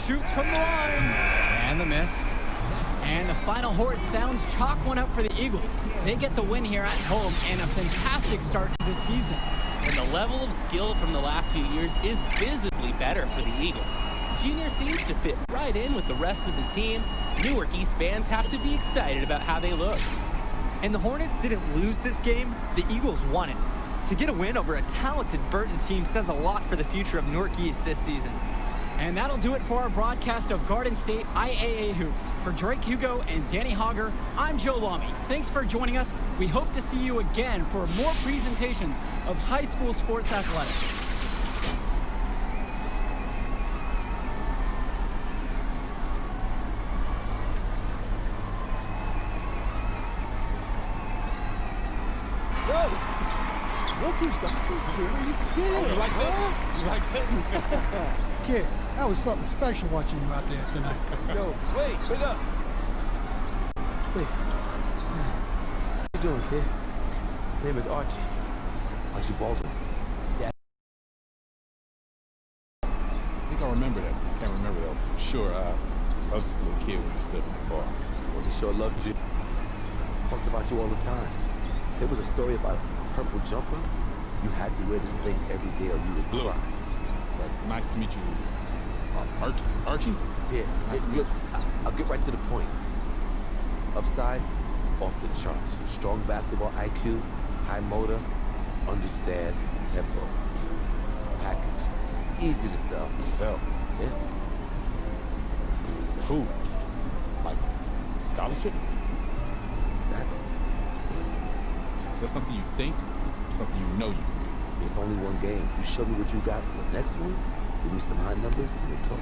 Shoots from the line. And the miss. And the final Horde sounds chalk one up for the Eagles. They get the win here at home and a fantastic start to the season. And the level of skill from the last few years is visibly better for the Eagles. Junior seems to fit right in with the rest of the team. Newark East fans have to be excited about how they look. And the Hornets didn't lose this game, the Eagles won it. To get a win over a talented Burton team says a lot for the future of Newark East this season. And that'll do it for our broadcast of Garden State IAA Hoops. For Drake Hugo and Danny Hogger, I'm Joe Lamy. Thanks for joining us. We hope to see you again for more presentations of high school sports athletics. What dude's got so serious? Yeah, oh, you like that? You like that? Kid, that was something special watching you out there tonight. Yo, wait up. Wait. How you doing, kid? My name is Archie. Archie Baldwin. Yeah. I think I remember that. I can't remember though for sure. I was just a little kid when you stood in the bar. Well, he sure loved you. Talked about you all the time. There was a story about a purple jumper. You had to wear this thing every day or you would blue. cry. Nice to meet you. Archie? Yeah. Look, I'll get right to the point. Upside, off the charts. Strong basketball IQ, high motor, understand tempo. Package. Easy to sell. Sell? Yeah. It's cool. Like, scholarship? Exactly. Is that something you think? Something you know you can do? It's only one game. You show me what you got in the next one, give me some high numbers, and we'll talk.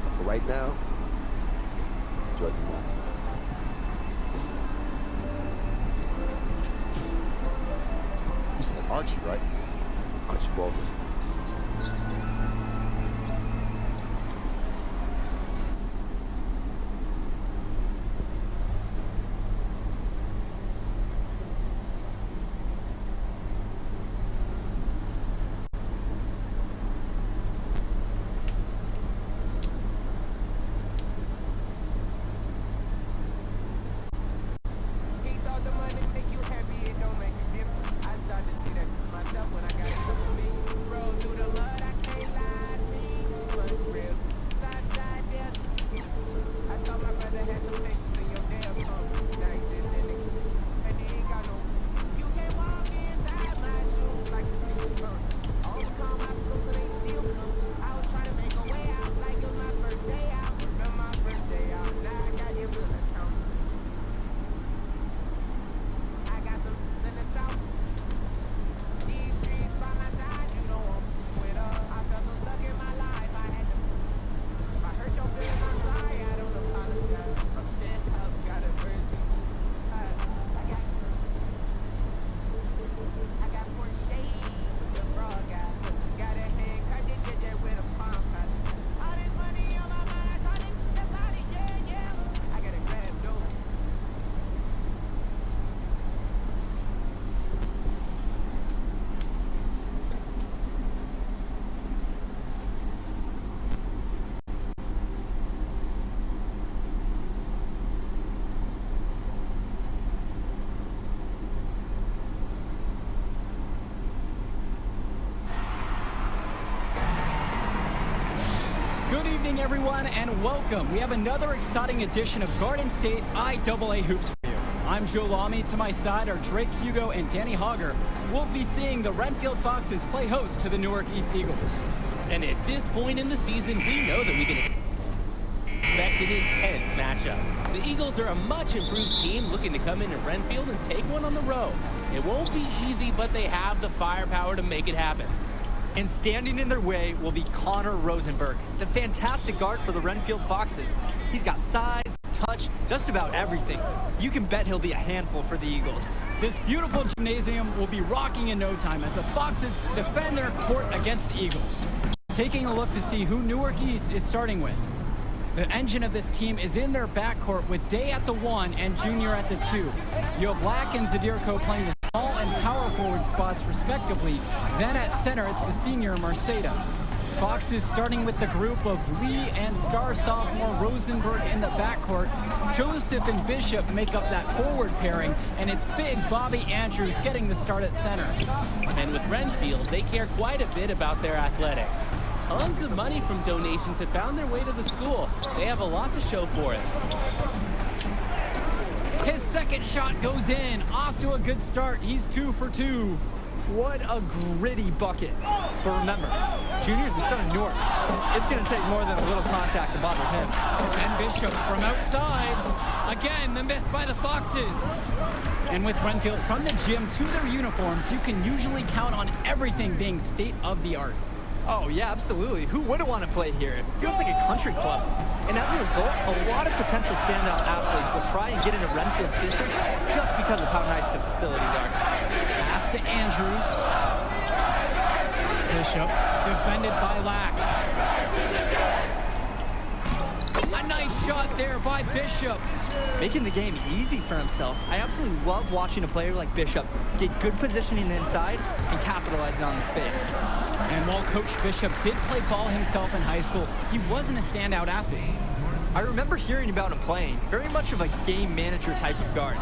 But for right now, enjoy the moment. You said Archie, right? Archie Baldwin. Good evening, everyone, and welcome. We have another exciting edition of Garden State IAA Hoops for you. I'm Joe Lamy. To my side are Drake Hugo and Danny Hogger. We'll be seeing the Renfield Foxes play host to the Newark East Eagles. And at this point in the season, we know that we can expect an intense matchup. The Eagles are a much improved team looking to come into Renfield and take one on the road. It won't be easy, but they have the firepower to make it happen. And standing in their way will be Connor Rosenberg, the fantastic guard for the Renfield Foxes. He's got size, touch, just about everything. You can bet he'll be a handful for the Eagles. This beautiful gymnasium will be rocking in no time as the Foxes defend their court against the Eagles. Taking a look to see who Newark East is starting with. The engine of this team is in their backcourt with Day at the 1 and Junior at the 2. You have Black and Zadirko playing the small and power forward spots respectively. Then at center, it's the senior Merceda. Foxes starting with the group of Lee and star sophomore Rosenberg in the backcourt. Joseph and Bishop make up that forward pairing, and it's big Bobby Andrews getting the start at center. And with Renfield, they care quite a bit about their athletics. Tons of money from donations have found their way to the school. They have a lot to show for it. His second shot goes in. Off to a good start. He's 2 for 2. What a gritty bucket. But remember, Junior's the son of Newark. It's going to take more than a little contact to bother him. And Bishop from outside. Again, the miss by the Foxes. And with Renfield from the gym to their uniforms, you can usually count on everything being state-of-the-art. Oh, yeah, absolutely. Who wouldn't want to play here? It feels like a country club. And as a result, a lot of potential standout athletes will try and get into Renfield's district just because of how nice the facilities are. Pass to Andrews. Bishop, defended by Lack. A nice shot there by Bishop. Making the game easy for himself. I absolutely love watching a player like Bishop get good positioning inside and capitalizing on the space. And while Coach Bishop did play ball himself in high school, he wasn't a standout athlete. I remember hearing about him playing, very much of a game manager type of guard.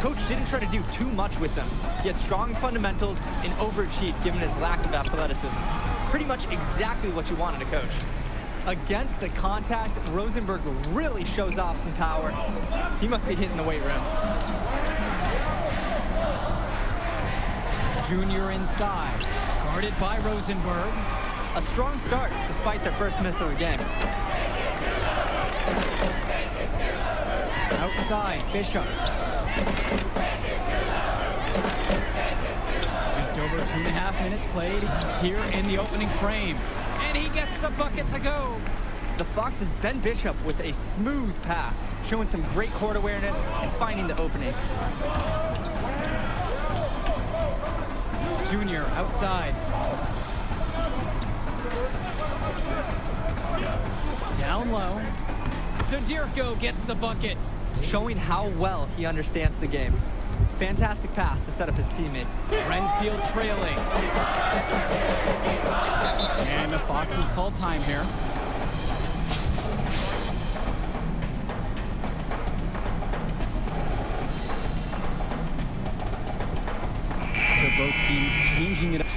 Coach didn't try to do too much with them. He had strong fundamentals and overachieved given his lack of athleticism. Pretty much exactly what you wanted to coach. Against the contact, Rosenberg really shows off some power. He must be hitting the weight room. Junior inside, guarded by Rosenberg. A strong start, despite their first miss of the game. Outside, Bishop. Just over 2.5 minutes played here in the opening frame. And he gets the bucket to go. The Foxes' Ben Bishop with a smooth pass, showing some great court awareness and finding the opening. Junior outside. Down low. Zadirko gets the bucket. Showing how well he understands the game. Fantastic pass to set up his teammate. Renfield trailing. And the Foxes call time here. So both teams changing it up.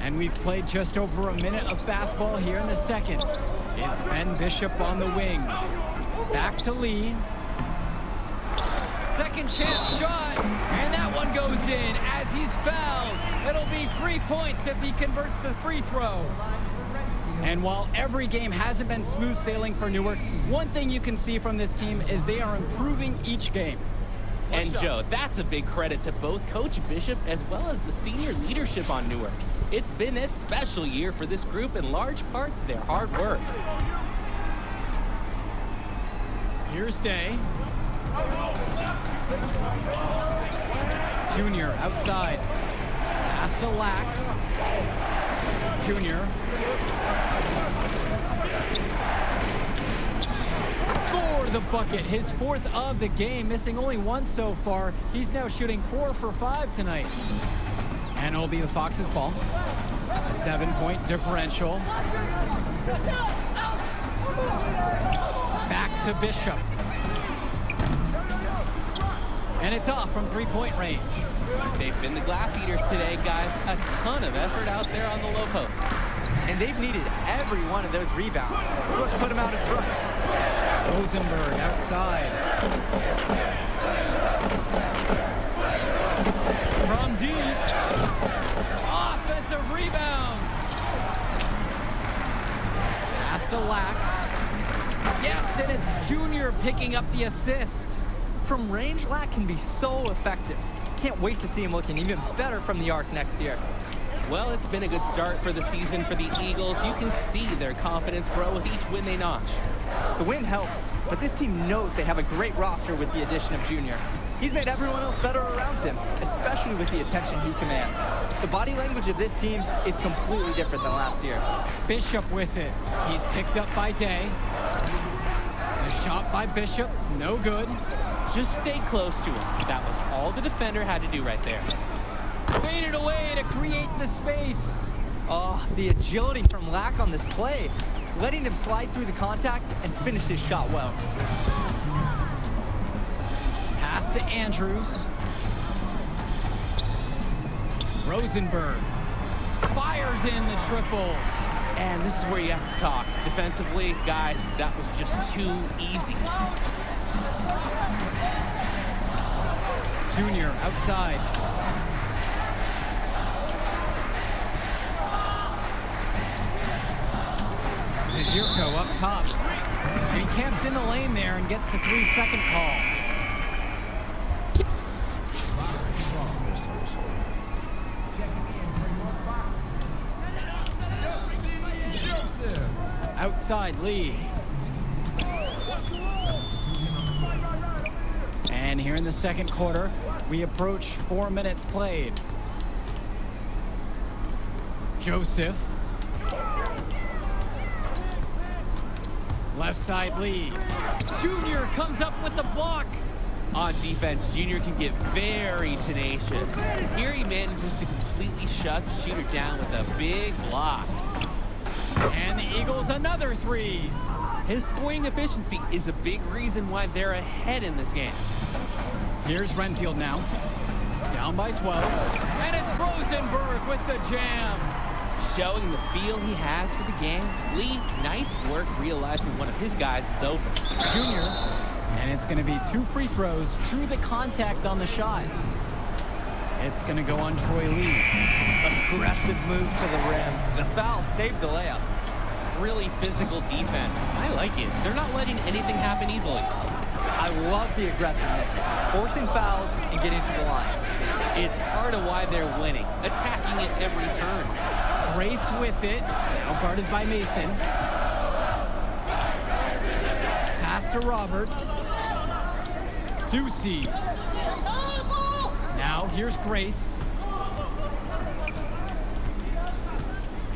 And we've played just over a minute of basketball here in the second. It's Ben Bishop on the wing. Back to Lee. Second chance shot, and that one goes in as he's fouled. It'll be 3 points if he converts the free throw. And while every game hasn't been smooth sailing for Newark, one thing you can see from this team is they are improving each game. And Joe, that's a big credit to both Coach Bishop as well as the senior leadership on Newark. It's been a special year for this group in large part to their hard work. Here's Day. Junior outside. Pass to Lack. Junior. Score the bucket, his 4th of the game, missing only 1 so far. He's now shooting 4 for 5 tonight. And it'll be the Foxes' ball. A 7-point differential. Back to Bishop. And it's off from three-point range. They've been the glass eaters today, guys. A ton of effort out there on the low post. And they've needed every one of those rebounds. So let's put them out in front. Rosenberg outside. From deep. Offensive rebound. Pass to Lack. Yes, and it's Junior picking up the assist. From range, Lack can be so effective. Can't wait to see him looking even better from the arc next year. Well, it's been a good start for the season for the Eagles. You can see their confidence grow with each win they notch. The win helps, but this team knows they have a great roster with the addition of Junior. He's made everyone else better around him, especially with the attention he commands. The body language of this team is completely different than last year. Bishop with it. He's picked up by Day. The shot by Bishop, no good. Just stay close to him. That was all the defender had to do right there. Faded away to create the space. Oh, the agility from Lack on this play. Letting him slide through the contact and finish his shot well. Pass to Andrews. Rosenberg fires in the triple. And this is where you have to talk. Defensively, guys, that was just too easy. Junior outside. Zajirko up top. And he camps in the lane there and gets the 3-second call. Outside Lee. And here in the second quarter, we approach 4 minutes played. Joseph. Left side Lee. Junior comes up with the block. On defense, Junior can get very tenacious. Here he manages to completely shut the shooter down with a big block. And the Eagles another three. His scoring efficiency is a big reason why they're ahead in this game. Here's Renfield now. Down by 12. And it's Rosenberg with the jam. Showing the feel he has for the game. Lee, nice work realizing one of his guys is open. Junior. And it's going to be 2 free throws through the contact on the shot. It's going to go on Troy Lee. Aggressive move to the rim. The foul saved the layup. Really physical defense. I like it. They're not letting anything happen easily. I love the aggressiveness. Forcing fouls and getting to the line. It's part of why they're winning. Attacking it every turn. Grace with it. Now guarded by Mason. Pass to Roberts. Ducey. Now here's Grace.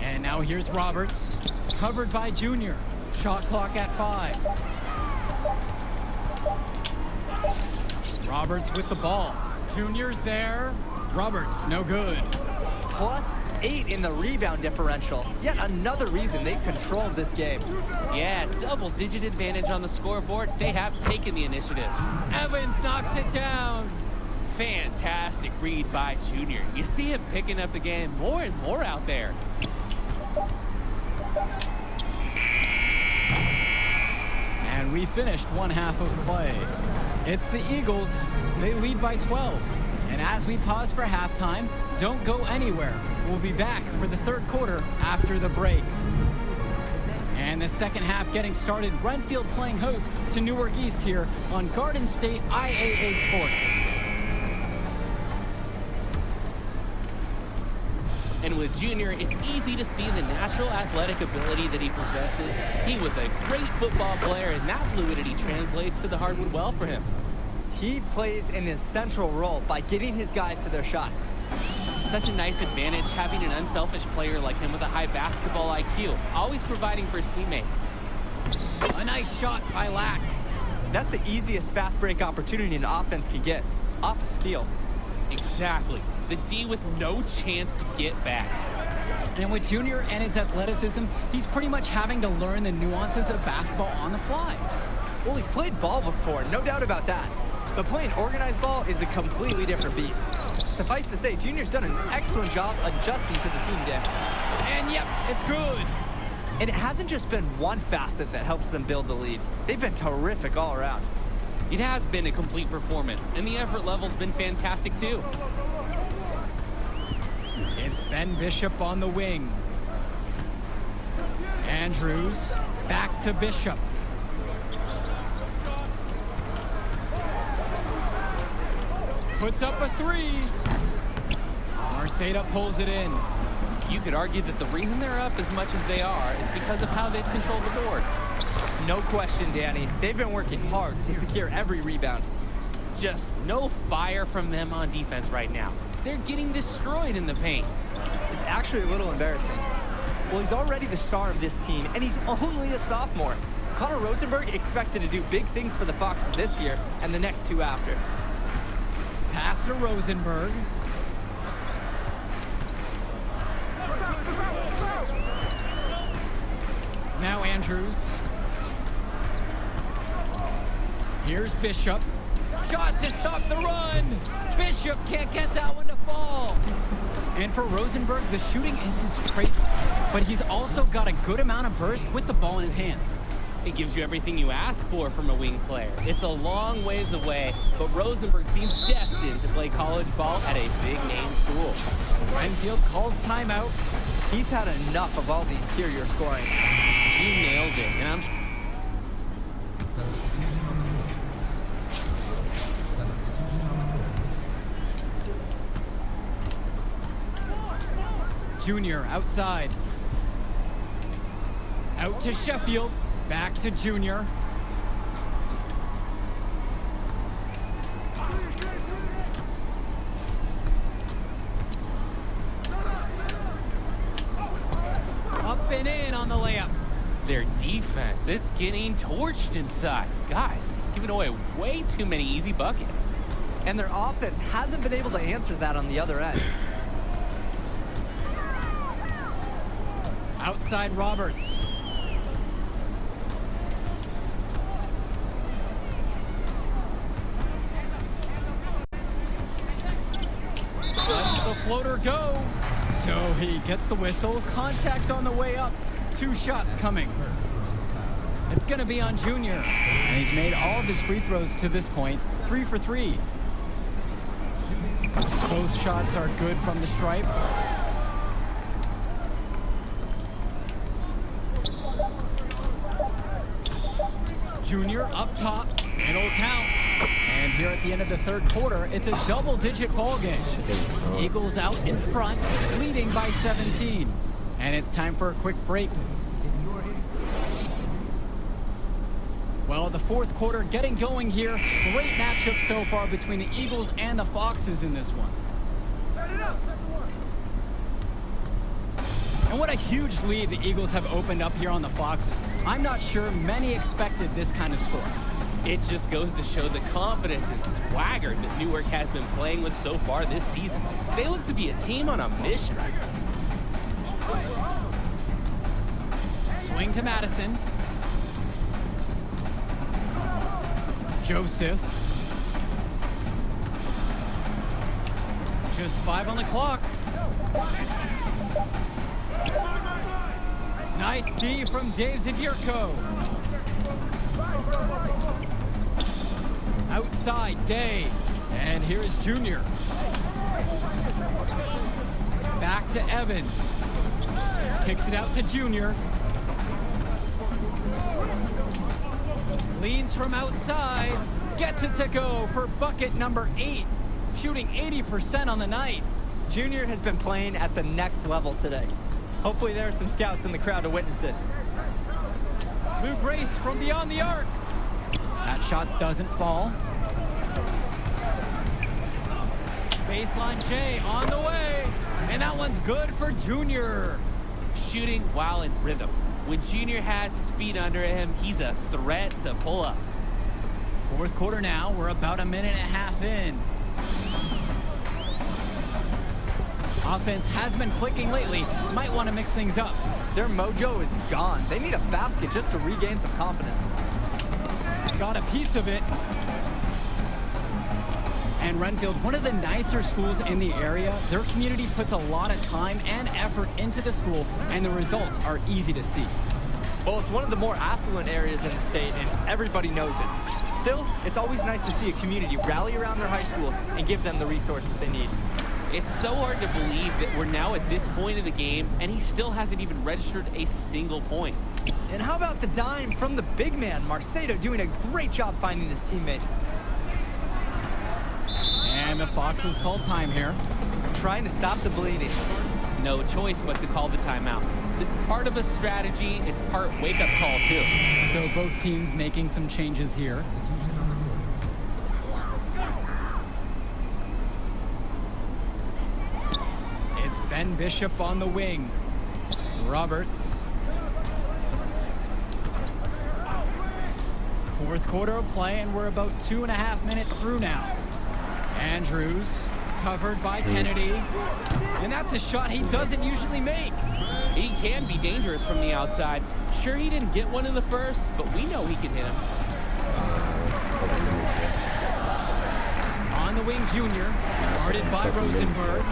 And now here's Roberts. Covered by Junior. Shot clock at 5. Roberts with the ball. Junior's there. Roberts, no good. +8 in the rebound differential. Yet another reason they've controlled this game. Yeah, double-digit advantage on the scoreboard. They have taken the initiative. Evans knocks it down. Fantastic read by Junior. You see him picking up the game more and more out there. And we finished one half of play. It's the Eagles. They lead by 12. And as we pause for halftime, don't go anywhere. We'll be back for the third quarter after the break. And the second half getting started. Renfield playing host to Newark East here on Garden State IAA Sports. And with Junior, it's easy to see the natural athletic ability that he possesses. He was a great football player, and that fluidity translates to the hardwood well for him. He plays an essential role by getting his guys to their shots. Such a nice advantage having an unselfish player like him with a high basketball IQ, always providing for his teammates. A nice shot by Lack. That's the easiest fast break opportunity an offense can get, off a steal. Exactly. The D with no chance to get back. And with Junior and his athleticism, he's pretty much having to learn the nuances of basketball on the fly. Well, he's played ball before, no doubt about that. But playing organized ball is a completely different beast. Suffice to say, Junior's done an excellent job adjusting to the team game. And yep, it's good. And it hasn't just been one facet that helps them build the lead. They've been terrific all around. It has been a complete performance, and the effort level's been fantastic too. It's Ben Bishop on the wing. Andrews back to Bishop. Puts up a three. Marceda pulls it in. You could argue that the reason they're up as much as they are is because of how they've controlled the boards. No question, Danny. They've been working hard to secure every rebound. Just no fire from them on defense right now. They're getting destroyed in the paint. It's actually a little embarrassing. Well, he's already the star of this team, and he's only a sophomore. Connor Rosenberg expected to do big things for the Foxes this year and the next two after. Pass to Rosenberg. Now Andrews. Here's Bishop. Shot to stop the run. Bishop can't get that one to fall. And for Rosenberg, the shooting is his trait, but he's also got a good amount of burst with the ball in his hands. It gives you everything you ask for from a wing player. It's a long ways away, but Rosenberg seems destined to play college ball at a big-name school. Renfield calls timeout. He's had enough of all the interior scoring. He nailed it, and I'm... Junior outside. Out to Sheffield. Back to Junior. Up and in on the layup. Their defense, it's getting torched inside. Guys, giving away way too many easy buckets. And their offense hasn't been able to answer that on the other end. Outside Roberts. Lets the floater go. So he gets the whistle. Contact on the way up. 2 shots coming. It's going to be on Junior. And he's made all of his free throws to this point. 3 for 3. Both shots are good from the stripe. Junior up top. It'll count. And here at the end of the third quarter, it's a double-digit ball game. Eagles out in front, leading by 17. And it's time for a quick break. Well, the fourth quarter getting going here. Great matchup so far between the Eagles and the Foxes in this one. And what a huge lead the Eagles have opened up here on the Foxes. I'm not sure many expected this kind of score. It just goes to show the confidence and swagger that Newark has been playing with so far this season. They look to be a team on a mission. Swing to Madison. Joseph. Just 5 on the clock. Nice D from Dave Zagirko. Outside Day. And here's Junior. Back to Evan. Kicks it out to Junior. Leans from outside. Gets it to go for bucket number 8. Shooting 80% on the night. Junior has been playing at the next level today. Hopefully there are some scouts in the crowd to witness it. Lou Grace from beyond the arc. That shot doesn't fall. Baseline J on the way. And that one's good for Junior. Shooting while in rhythm. When Junior has his feet under him, he's a threat to pull up. Fourth quarter now. We're about a minute and a half in. Offense has been clicking lately. Might want to mix things up. Their mojo is gone. They need a basket just to regain some confidence. Got a piece of it. Renfield, one of the nicer schools in the area. Their community puts a lot of time and effort into the school, and the results are easy to see. Well, it's one of the more affluent areas in the state, and everybody knows it. Still, it's always nice to see a community rally around their high school and give them the resources they need. It's so hard to believe that we're now at this point of the game, and he still hasn't even registered a single point. And how about the dime from the big man, Marcedo, doing a great job finding his teammate. And the Foxes call time here. Trying to stop the bleeding. No choice but to call the timeout. This is part of a strategy. It's part wake-up call, too. So both teams making some changes here. It's Ben Bishop on the wing. Roberts. Fourth quarter of play, and we're about 2.5 minutes through now. Andrews covered by Kennedy. And that's a shot he doesn't usually make. He can be dangerous from the outside. Sure, he didn't get one in the first, but we know he can hit him. On the wing, Junior, guarded by Rosenberg.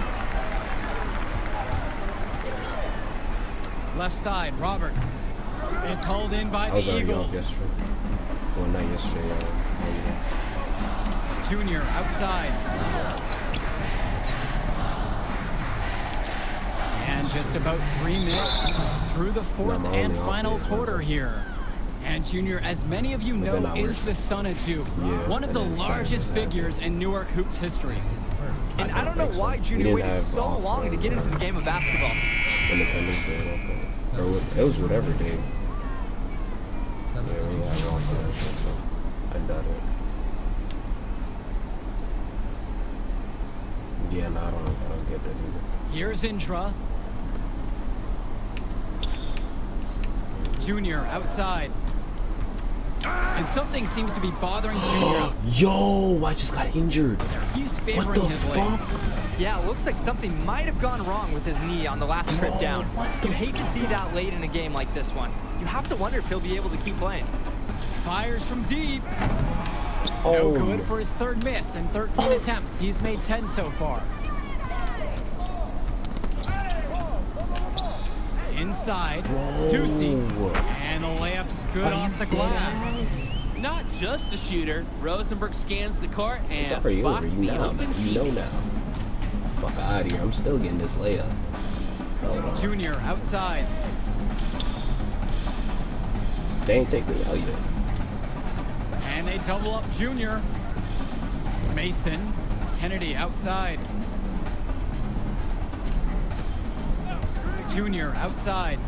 Left side, Roberts. It's hauled in by the Eagles. Well, not yesterday. Junior outside. And just about 3 minutes through the fourth and final quarter here. And Junior, as many of you know, is the son of Duke, one of the largest figures in Newark hoops history. And I don't know why Junior waited so long to get into the game of basketball. Independence Day, or it was whatever day. Yeah, we had off on that shit, so I doubt it. Yeah, no, I don't get that either. Here's Intra. Junior outside. And something seems to be bothering Junior. Yo, I just got injured. He's favoring his leg. Yeah, it looks like something might have gone wrong with his knee on the last trip down. You hate to see that late in a game like this one. You have to wonder if he'll be able to keep playing. Fires from deep. No good for his third miss in 13 attempts. He's made 10 so far. Inside, Ducey. And the layup's good off the glass. Not just a shooter. Rosenberg scans the court and It's already spots over. the open You know now. Fuck out of here. I'm still getting this layup. Hold on. Junior outside. They ain't take me out yet. And they double up Junior. Mason. Kennedy outside. Junior outside.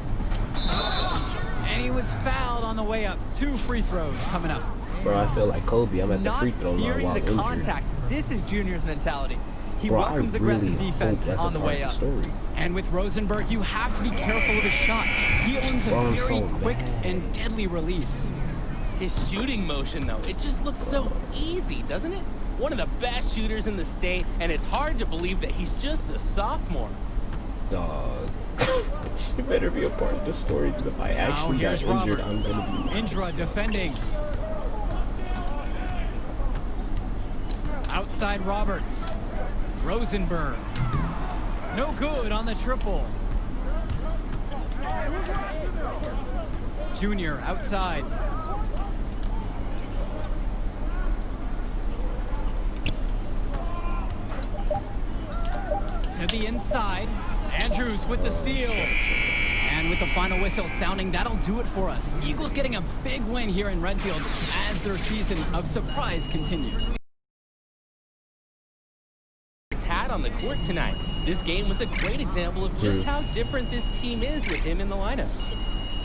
And he was fouled on the way up. 2 free throws coming up. Bro, I feel like Kobe. I'm at the free throw line while the injured. contact. This is Junior's mentality. He Bro, welcomes aggressive defense on the way up. And with Rosenberg, you have to be careful of his shot. He owns a very quick and deadly release. His shooting motion, though, it just looks so easy, doesn't it? One of the best shooters in the state, and it's hard to believe that he's just a sophomore. Dog. You better be a part of the story, because if I actually got injured, I'm gonna be Indra defending. Outside Roberts. Rosenberg. No good on the triple. Junior outside. To the inside. Andrews with the steal. And with the final whistle sounding, that'll do it for us. Eagles getting a big win here in Renfield as their season of surprise continues. Had on the court tonight. This game was a great example of just how different this team is with him in the lineup.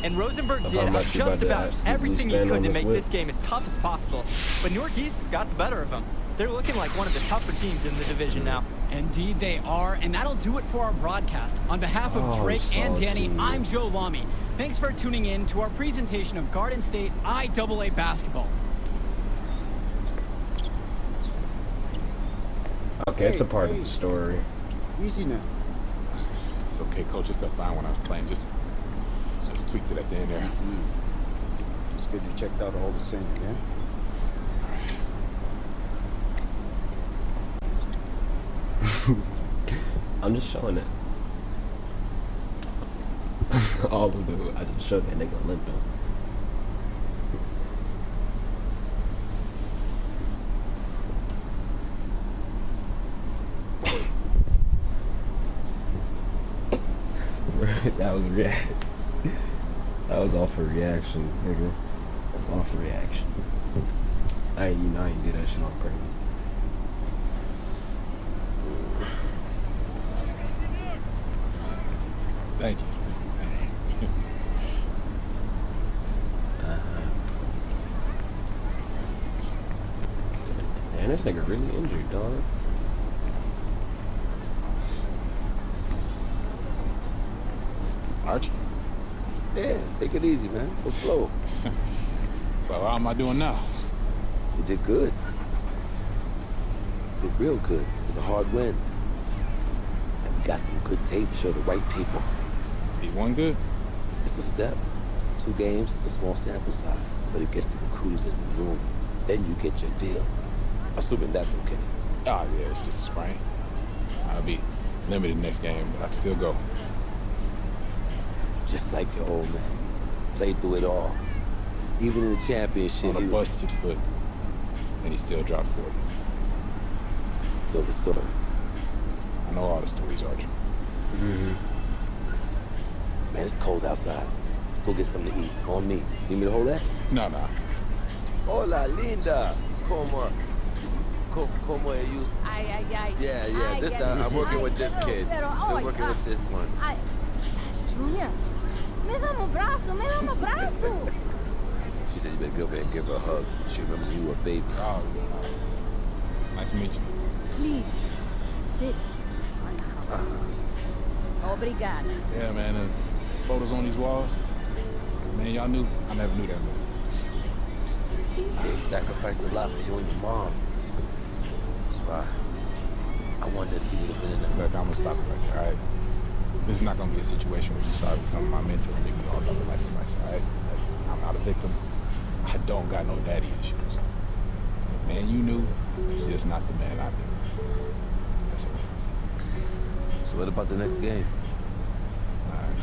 And Rosenberg did just about everything he could to make this game as tough as possible. But Newark East got the better of him. They're looking like one of the tougher teams in the division now. Indeed they are, and that'll do it for our broadcast. On behalf of Drake and Danny, I'm Joe Lamy. Thanks for tuning in to our presentation of Garden State IAA basketball. Okay, it's a part of the story. Easy now. It's okay, coach. It felt fine when I was playing. Just tweaked it at the end there. Just getting you checked out all the same, okay? I'm just showing it. All of them. I just showed that nigga limping. That was that was all for reaction, nigga. That's all for reaction. I ain't do that shit on purpose. Thank you. Man, this nigga really injured, dog. Archie? Yeah, take it easy, man. Go slow. So how am I doing now? You did good. You did real good. It was a hard win. And we got some good tape to show the right people. D1 good? It's a step. 2 games, it's a small sample size, but it gets the recruiters in the room. Then you get your deal. Assuming that's okay. Oh, yeah, it's just a sprain. I'll be limited next game, but I can still go. Just like your old man. Played through it all. Even in the championship, On a busted foot, and he still dropped 40. Know the story. I know all the stories, Archie. Man, it's cold outside. Let's go get something to eat. On me. Need me to hold that? No. Hola, linda. Como ellos? Ay. Yeah. This time I'm working with this kid. I'm working with this one. Ay, Junior, me dá um braço. She said you better go over and give her a hug. She remembers you were a baby. Oh, nice to meet you. Please, sit. Obrigada. Yeah, man, the photos on these walls. Man, y'all knew. I never knew that man. They sacrificed a lot for you and your mom. That's why I wonder if you would have been in the... Look, I'm gonna stop it right there, all right? This is not gonna be a situation where you start becoming my mentor and give me all type of life advice, all right? I'm not a victim. I don't got no daddy issues. The man you knew is just not the man I knew. That's it. So what about the next game?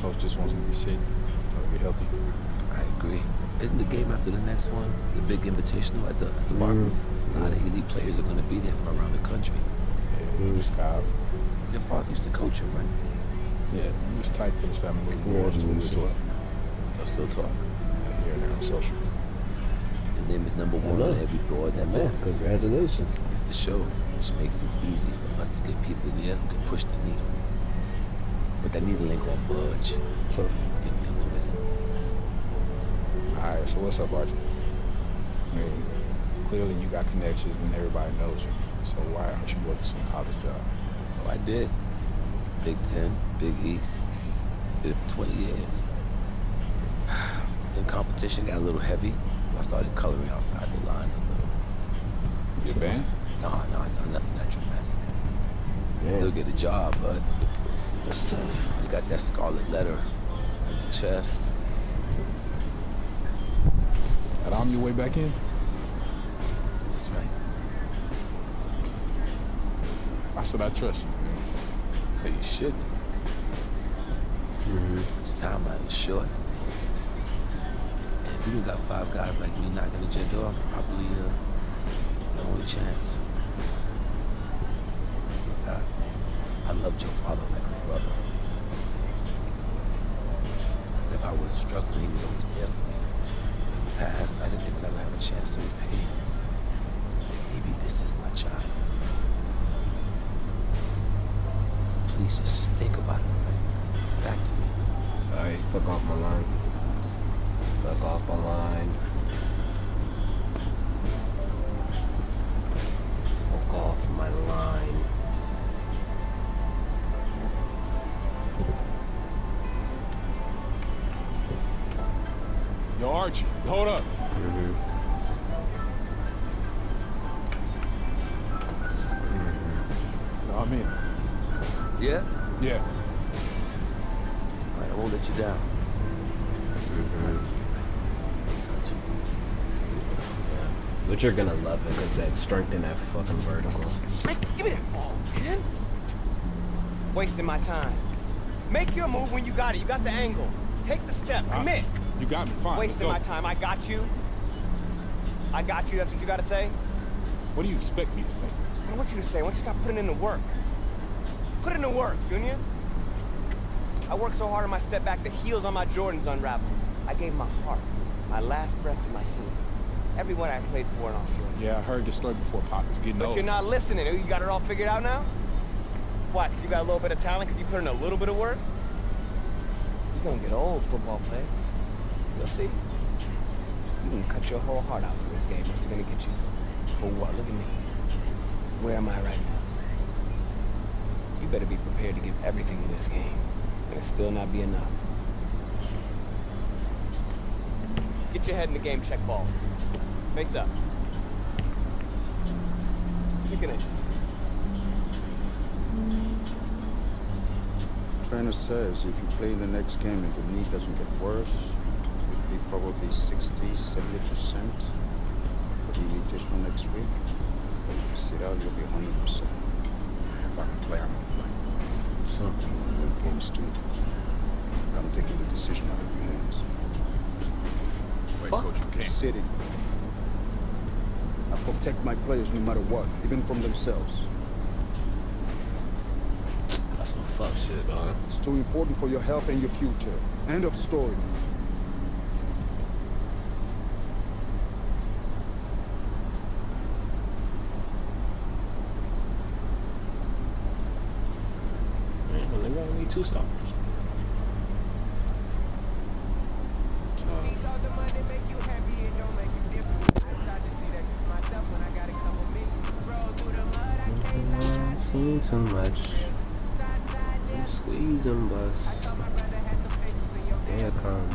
Coach just wants me to be sick, so I get healthy. I agree. Isn't the game after the next one the big invitational at the Barclays? A lot of elite players are going to be there from around the country. Yeah, just Kyle. Your father used to coach him, right? Yeah, he was tight to his family. They'll still talk. Here and there on social. His name is number 1 on every board. That Man, congratulations. It's the show, which makes it easy for us to get people there who can push the needle. But that needle ain't gonna budge. Tough. Get me limited. All right, so what's up, Archie? I mean, clearly you got connections and everybody knows you. So why aren't you working some college job? Oh, I did. Big 10, Big East. Did it for 20 years. Then competition got a little heavy. I started coloring outside the lines a little. You a band? No, nothing that dramatic. Still get a job, but that's tough. You got that scarlet letter on your chest. Got on your way back in? That's right. Why should I trust you, man? But you should. Your timeline is short. And if you got 5 guys like me knocking at your door, probably your only chance. I loved your father like a brother. If I was struggling, he was always there for me. In the past, I didn't think I'd ever have a chance to repay him. Maybe this is my child. So please just think about it. Right? Back to me. Alright, fuck off my line. Fuck off my line. Fuck off my line. Yo, Archie, hold up. No, I'm in. Yeah? Yeah. I won't let you down. But you're gonna love it because that strength in that fucking vertical. Man, give me that ball, man. Wasting my time. Make your move when you got it. You got the angle. Take the step. Commit. You got me. Fine. Wasting my time. I got you. I got you. That's what you got to say? What do you expect me to say? I want you to say, I want you to stop putting in the work. Put in the work, Junior. I worked so hard on my step back, the heels on my Jordans unraveled. I gave my heart, my last breath to my team. Everyone I played for and offshore. Yeah, I heard the story before, Pop. It's getting old. But you're not listening. You got it all figured out now? What, 'cause you got a little bit of talent because you put in a little bit of work? You're gonna get old, football player. You'll see. You can cut your whole heart out for this game. What's it gonna get you? For what? Look at me. Where am I right now? You better be prepared to give everything in this game. And it still not be enough. Get your head in the game, check ball. Face up. Chicken it. Trainer says if you play in the next game and the knee doesn't get worse, it'll be probably 60–70%. But you need this one next week. If you sit out, you'll be 100%. If I can play, I'm gonna play. Something will win games too. I'm taking the decision out of your hands. Wait, Coach, you can't. Sitting. I protect my players no matter what, even from themselves. That's some fuck shit, dog. It's too important for your health and your future. End of story. Man, well, they gonna need 2 stoppers. Seen too much. Squeeze and bust. There come.